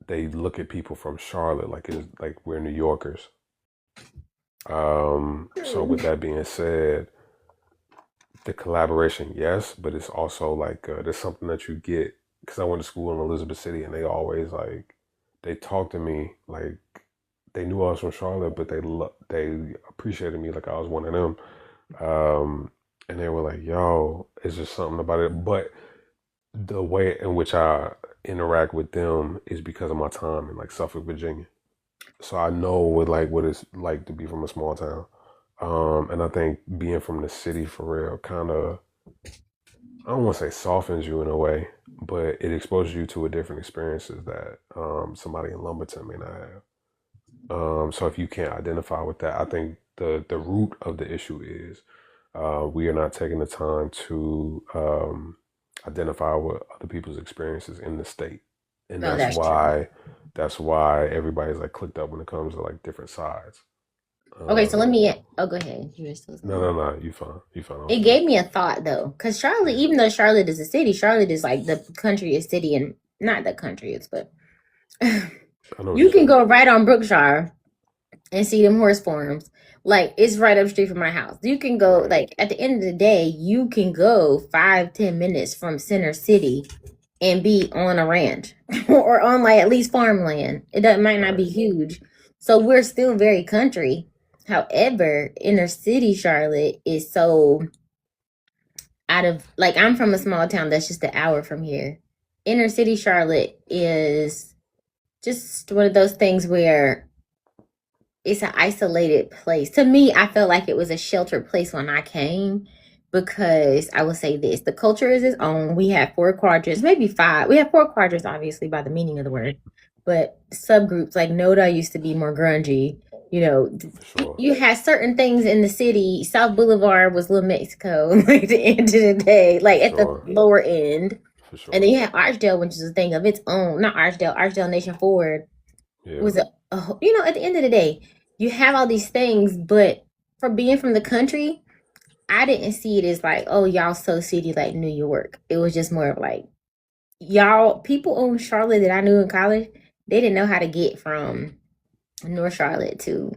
they look at people from Charlotte like it's like we're New Yorkers. So with that being said, The collaboration, yes, but it's also like there's something that you get because I went to school in Elizabeth City, and they always like they talked to me like they knew I was from Charlotte, but they appreciated me like I was one of them, and they were like, "Yo, it's just something about it." But the way in which I interact with them is because of my time in like Suffolk, Virginia. So I know what it's like to be from a small town. And I think being from the city for real kind of I don't want to say softens you in a way, but it exposes you to a different experiences that somebody in Lumberton may not have. So if you can't identify with that, I think the root of the issue is we are not taking the time to identify with other people's experiences in the state, and No, that's true. that's why everybody's like clicked up when it comes to like different sides. Okay, so let Um, me. Oh, go ahead. You were still no, saying. no, no, you fine. I was It finished. gave me a thought though, because Charlotte, Yeah, even though Charlotte is a city, Charlotte is like the countryest city, and not the countryest, but I know what you you're can saying. go right on Brookshire and see them horse farms. Like it's right up the street from my house. You can go Right, like at the end of the day, you can go 5-10 minutes from Center City and be on a ranch or on like at least farmland. It doesn't might not right. be huge. So we're still very country. However, inner city Charlotte is so out of like I'm from a small town that's just an hour from here. Inner city Charlotte is just one of those things where it's an isolated place. To me, I felt like it was a sheltered place when I came because I will say this the culture is its own. We have four quadrants, maybe five. We have four quadrants, obviously, by the meaning of the word, but subgroups like Noda used to be more grungy. You know, For sure, you had certain things in the city. South Boulevard was Little Mexico, like at the end of the day, like for at the sure, lower end. for And then sure. you had Archdale, which is a thing of its own. Not Archdale, Archdale Nation Forward Yeah. was at the end of the day you have all these things, but for being from the country, I didn't see it as like, oh, y'all so city like New York. It was just more of like y'all people on Charlotte that I knew in college, they didn't know how to get from North Charlotte to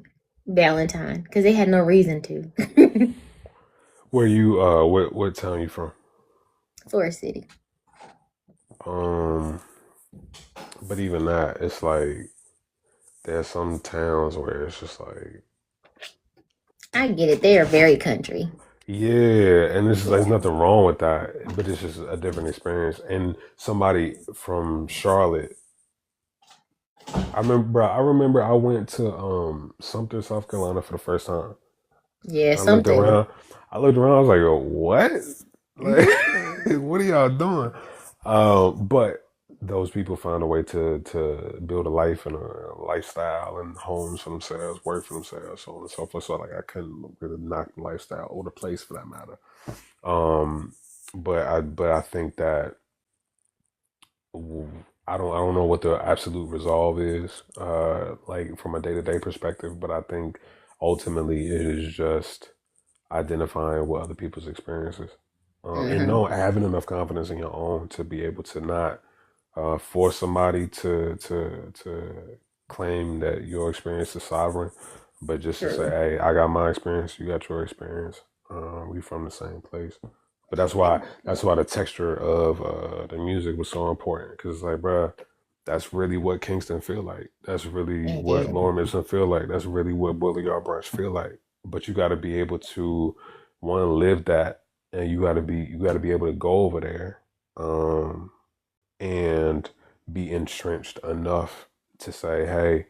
Valentine because they had no reason to. Where you what town you from? Forest City. Um, but even that, it's like there's some towns where it's just like I get it. They are very country. yeah, and it's there's Yeah. nothing wrong with that, but it's just a different experience. And somebody from Charlotte, I remember I went to Sumter, South Carolina for the first time. Yeah, I looked something. around. I looked around. I was like, "Yo, what? Like, what are y'all doing?" But those people found a way to build a life and a lifestyle and homes for themselves, work for themselves, so on and so forth. So like, I couldn't really knock the lifestyle or the place for that matter. Um, but I think that I don't know what the absolute resolve is, like from a day to day perspective. But I think ultimately it is just identifying with other people's experiences, and Hmm. know having enough confidence in your own to be able to not force somebody to claim that your experience is sovereign, but just to say, True. hey, I got my experience, you got your experience, we from the same place. But that's why the texture of the music was so important because it's like, bruh, that's really what Kingston feel like. That's really It what is. Lawrence feel like. That's really what Bullyard Branch feel like. But you got to be able to one live that, and you got to be able to go over there, um, and be entrenched enough to say, hey,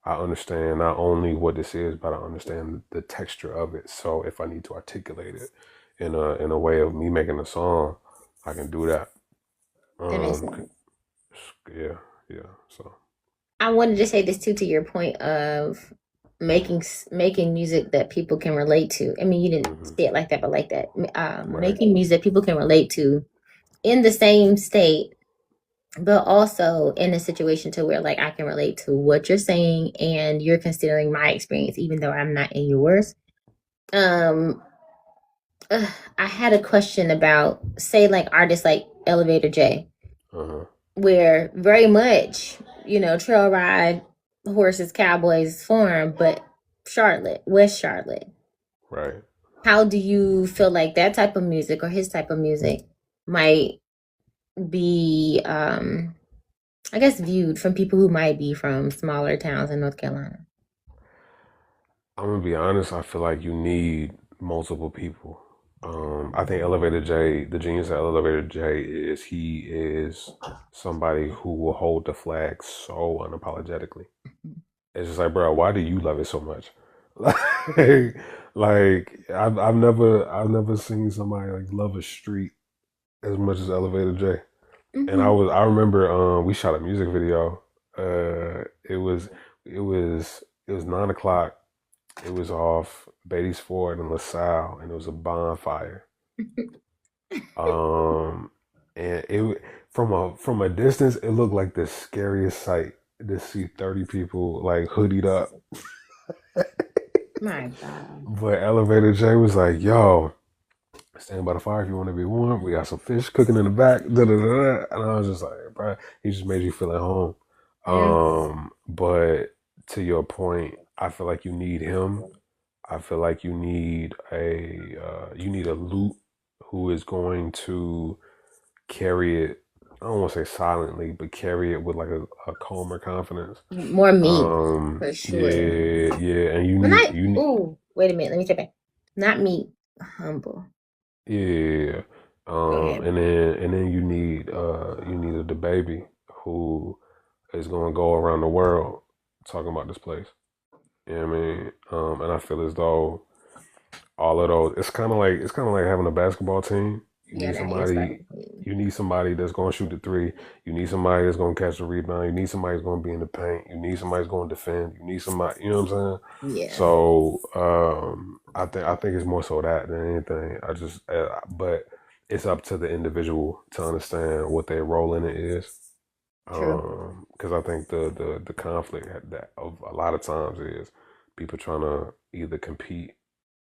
I understand not only what this is, but I understand the texture of it. So if I need to articulate it in a way of me making a song, I can do that. That makes Um, sense. yeah, yeah. So I wanted to say this too to your point of making music that people can relate to. I mean, you didn't hmm say it like that, but like that. right, Making music people can relate to in the same state, but also in a situation to where like I can relate to what you're saying and you're considering my experience, even though I'm not in yours. Um, I had a question about say like artists like Elevator J, uh huh, where very much, trail ride, horses, cowboys form, but Charlotte, West Charlotte. right. how do you feel like that type of music or his type of music might be, I guess, viewed from people who might be from smaller towns in North Carolina? I'm gonna be honest. I feel like you need multiple people. I think Elevator J, the genius of Elevator J is he is somebody who will hold the flag so unapologetically. It's just like, bro, why do you love it so much? I've never seen somebody like love a street as much as Elevator J. And I remember we shot a music video. It was 9 o'clock. It was off Beatty's Ford in LaSalle, and it was a bonfire. Um, and from a distance, it looked like the scariest sight to see 30 people like hoodied up. My God. But Elevator J was like, "Yo, stand by the fire if you want to be warm. We got some fish cooking in the back." Da, da, da, da. And I was just like, bro, he just made you feel at home. But to your point, I feel like you need him. I feel like you need a loop who is going to carry it. I don't want to say silently, but carry it with like a calmer confidence. More meat, for sure. Yeah, and you need. Ooh, wait a minute. Let me take back. Not meat, humble. Yeah. And then you need the baby who is gonna go around the world talking about this place. You know what I mean? And I feel as though all of those, it's kind of like having a basketball team. You need somebody that's gonna shoot the three. You need somebody that's gonna catch the rebound. You need somebody that's gonna be in the paint. You need somebody that's gonna defend. You need somebody, you know what I'm saying? Yeah. So I think it's more so that than anything. But it's up to the individual to understand what their role in it is. Because I think the conflict that of a lot of times is people trying to either compete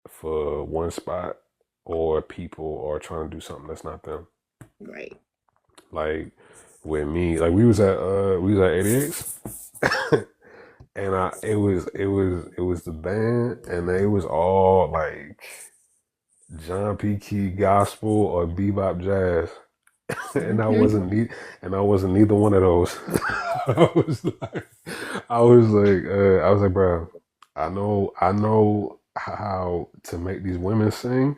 for one spot or people are trying to do something that's not them. Right. Like with me, like we was at 88's, and it was the band, and they was all like John P. Key gospel or bebop jazz. And I wasn't neither one of those. I was like, bro, I know how to make these women sing,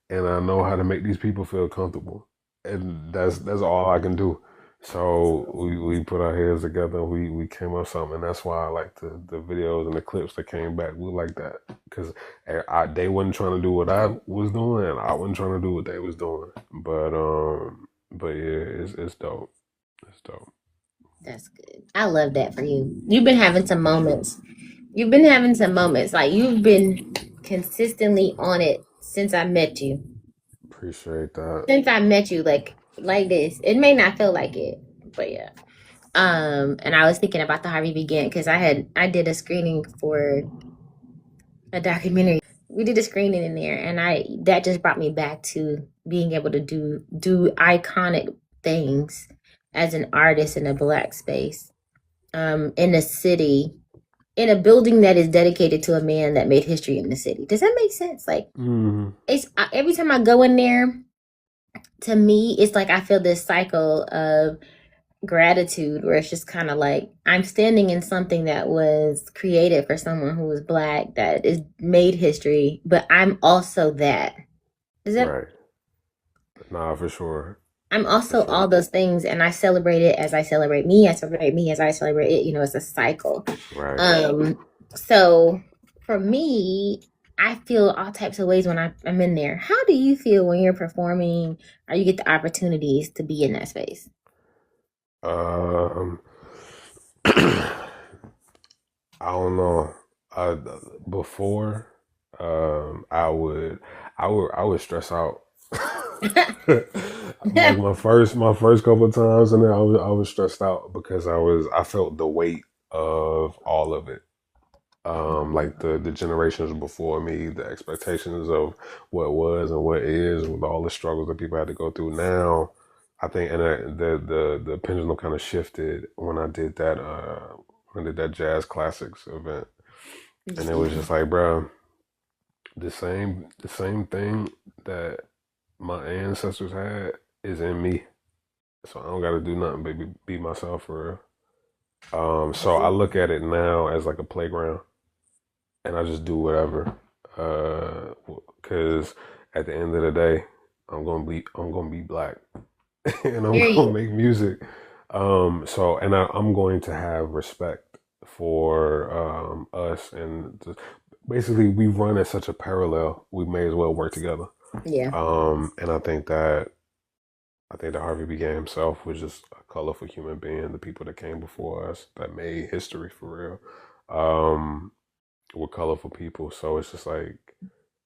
and I know how to make these people feel comfortable, and that's all I can do. So we put our heads together, and we came up with something, and that's why I like the videos and the clips that came back look like that, because they wasn't trying to do what I was doing, and I wasn't trying to do what they was doing, but yeah, it's dope. It's dope. That's good. I love that for you. You've been having some moments. Like you've been consistently on it since I met you. Appreciate that. Since I met you, like this. It may not feel like it, but yeah. And I was thinking about the Harvey Began because I did a screening for a documentary. We did a screening in there, and that just brought me back to being able to do iconic things as an artist in a Black space, in a city, in a building that is dedicated to a man that made history in the city. Does that make sense? Like, it's every time I go in there, to me, it's like I feel this cycle of gratitude where it's just kind of like I'm standing in something that was created for someone who was Black, that is made history, but I'm also that. Is that right? Nah, for sure. I'm also all those things, and I celebrate it as I celebrate me. I celebrate me as I celebrate it. It's a cycle. Right. So for me, I feel all types of ways when I'm in there. How do you feel when you're performing or you get the opportunities to be in that space? I don't know. Before, I would stress out. Like my first couple of times, and then I was stressed out because I felt the weight of all of it. Like the generations before me, the expectations of what was and what is, with all the struggles that people had to go through. Now, I think, and the pendulum kind of shifted when I did that jazz classics event, and it was just like, bro, the same thing that my ancestors had is in me. So I don't got to do nothing but be myself for real. So I look at it now as like a playground, and I just do whatever. Because at the end of the day, I'm gonna be black, and I'm gonna Period. make music. And I'm going to have respect for us, and basically we run at such a parallel. We may as well work together. Yeah. And I think that Harvey began himself was just a colorful human being. The people that came before us that made history for real were colorful people. So it's just like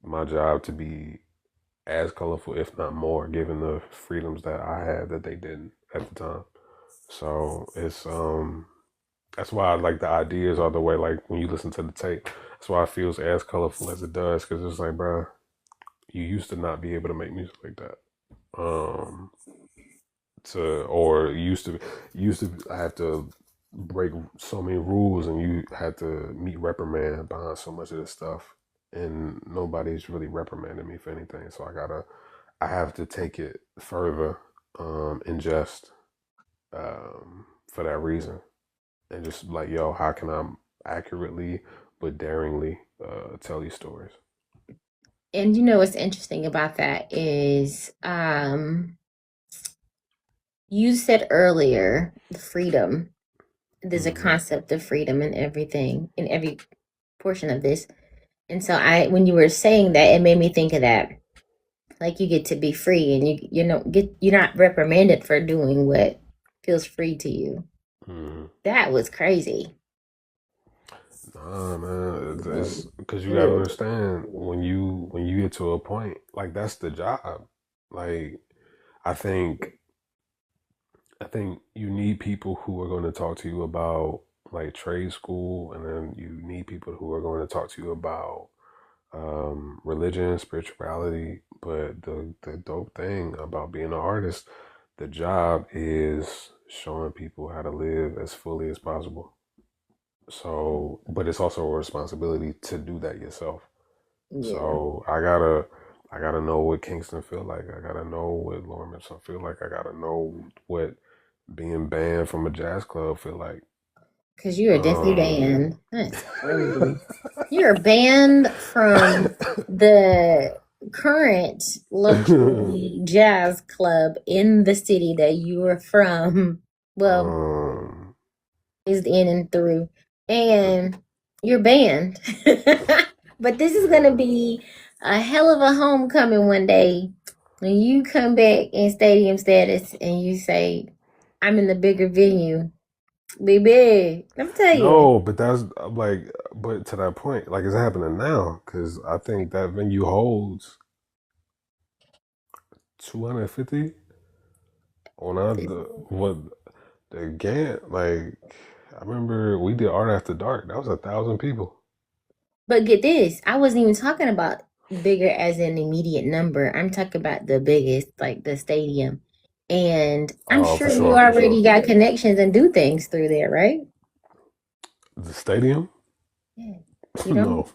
my job to be as colorful, if not more, given the freedoms that I had that they didn't at the time. So it's that's why I like the ideas all the way. Like when you listen to the tape, that's why it feels as colorful as it does. Because it's like, bro, you used to not be able to make music like that. Um, or used to have to break so many rules, and you had to meet reprimand behind so much of this stuff, and nobody's really reprimanding me for anything. So I have to take it further, in jest, for that reason, and just like, yo, how can I accurately but daringly tell these stories? And you know what's interesting about that is you said earlier freedom. There's a Hmm. concept of freedom in everything, in every portion of this. And so when you were saying that, it made me think of that. Like you get to be free, and you're not reprimanded for doing what feels free to you. Hmm. That was crazy. Nah, man, it's because you gotta Good. understand when you get to a point like that's the job. Like I think I think you need people who are going to talk to you about like trade school, and then you need people who are going to talk to you about religion, spirituality. But the dope thing about being an artist, the job is showing people how to live as fully as possible. So, but it's also a responsibility to do that yourself. Yeah. So I gotta know what Kingston feel like. I gotta know what Lawrence feel like. I gotta know what being banned from a jazz club feel like. Because you are definitely Um, banned. That's crazy. You're banned from the current luxury jazz club in the city that you are from. Well, um, is in and through. And you're banned. But this is going to be a hell of a homecoming one day when you come back in stadium status and you say, I'm in the bigger venue. Baby, let me tell you. no, but that's like, but to that point, like it's happening now because I think that venue holds 250 on the what the Gant. Like I remember we did Art After Dark. That was 1,000 people. But get this, I wasn't even talking about bigger as an immediate number. I'm talking about the biggest, like the stadium. And I'm Oh, for sure you sure, for already sure. got connections and do things through there, right? The stadium? Yeah. You don't? No.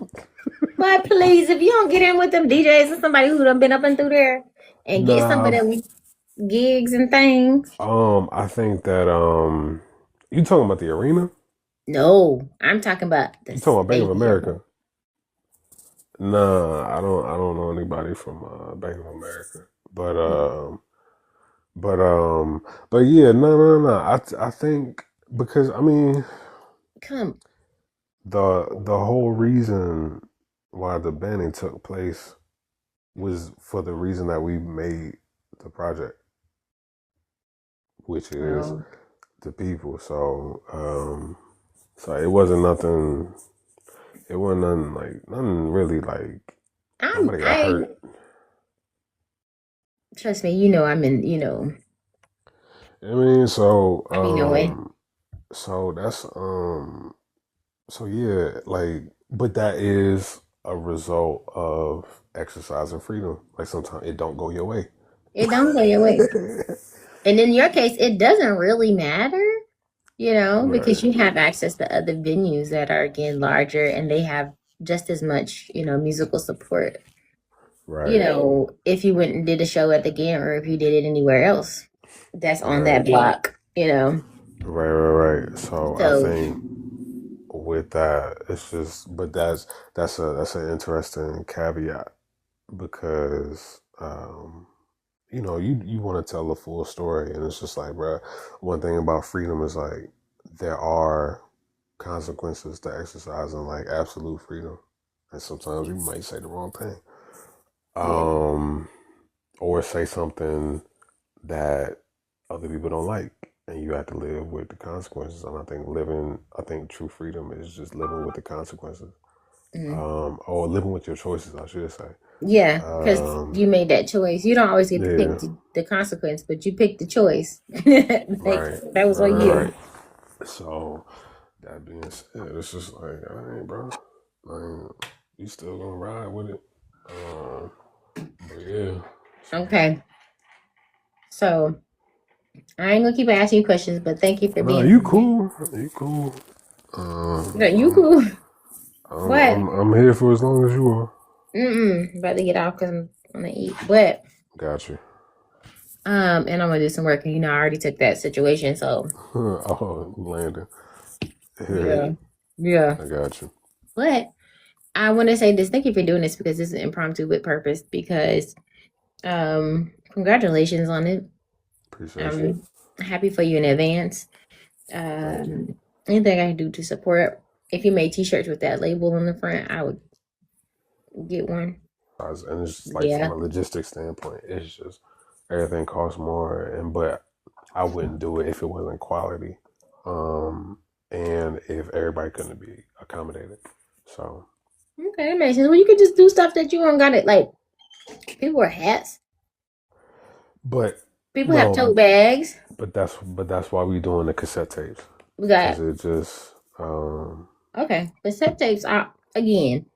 But please, if you don't get in with them DJs and somebody who done been up and through there and get some of Nah. them gigs and things. I think that you talking about the arena? No, I'm talking about the You talking about Bank of stadium. America? Nah, I don't know anybody from Bank of America. But but um but yeah, no. I think because I mean Come. the whole reason why the banning took place was for the reason that we made the project, which is Oh, the people. So it wasn't nothing. It wasn't nothing like nothing really like nobody got I hurt. trust me, you know I'm in, I mean, so I be knowing. so that's so yeah, like but that is a result of exercising freedom. Like sometimes it don't go your way. It don't go your way. And in your case, it doesn't really matter, because Right. you have access to other venues that are again larger and they have just as much, musical support. Right. If you went and did a show at the Gant or if you did it anywhere else that's on that Right. block. Right. So I So, think with that, it's just, but that's an interesting caveat because you want to tell the full story, and it's just like, bro, one thing about freedom is like there are consequences to exercising like absolute freedom, and sometimes you might say the wrong thing, yeah. or say something that other people don't like, and you have to live with the consequences. And I think true freedom is just living with the consequences, Mhm. or living with your choices, I should say. Yeah, because you made that choice. You don't always get to pick Yeah, the consequence, but you picked the choice. Like, right, that was on you. right. So that being said, it's just like, all right, bro, like you still gonna ride with it. But yeah. Okay. So, I ain't gonna keep asking you questions, but thank you for Nah, being you here. cool. You cool. No, you I'm cool. I'm But, I'm I'm here for as long as you are. about to get off because I'm gonna eat. But, Got you. and I'm gonna do some work. And I already took that situation, so Oh, Landon. Yeah, yeah, yeah. I got you. But I want to say this. Thank you for doing this because this is impromptu with purpose. Because congratulations on it. Appreciate you. I'm happy for you in advance. Thank you. Anything I can do to support. If you made T-shirts with that label on the front, I would get one. And it's just like from Yeah. a logistics standpoint, it's just everything costs more, but I wouldn't do it if it wasn't quality, and if everybody couldn't be accommodated. So Okay, that makes sense. Well, you could just do stuff that you don't got it. Like, people wear hats. but People have well, tote bags. but that's why we doing the cassette tapes, We because got it just okay. The set tapes are again.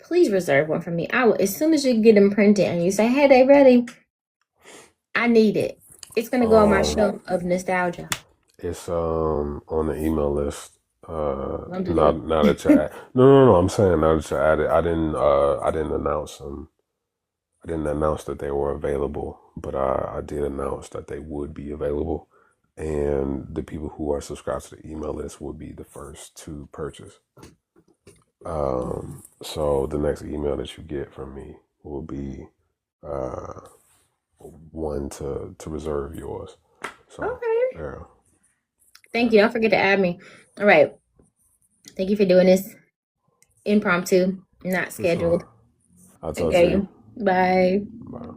Please reserve one for me. I will as soon as you get them printed and you say, "Hey, they ready." I need it. It's gonna go on my shelf of nostalgia. it's on the email list. Don't do Now that you add, no, I'm saying now that you added, I didn't announce them. I didn't announce that they were available, but I did announce that they would be available, and the people who are subscribed to the email list would be the first to purchase. So the next email that you get from me will be uh, one to reserve yours. So Okay. yeah. Thank you. Don't forget to add me. All right. Thank you for doing this. Impromptu, not For sure. scheduled. I'll talk to Okay. you. Bye. Bye.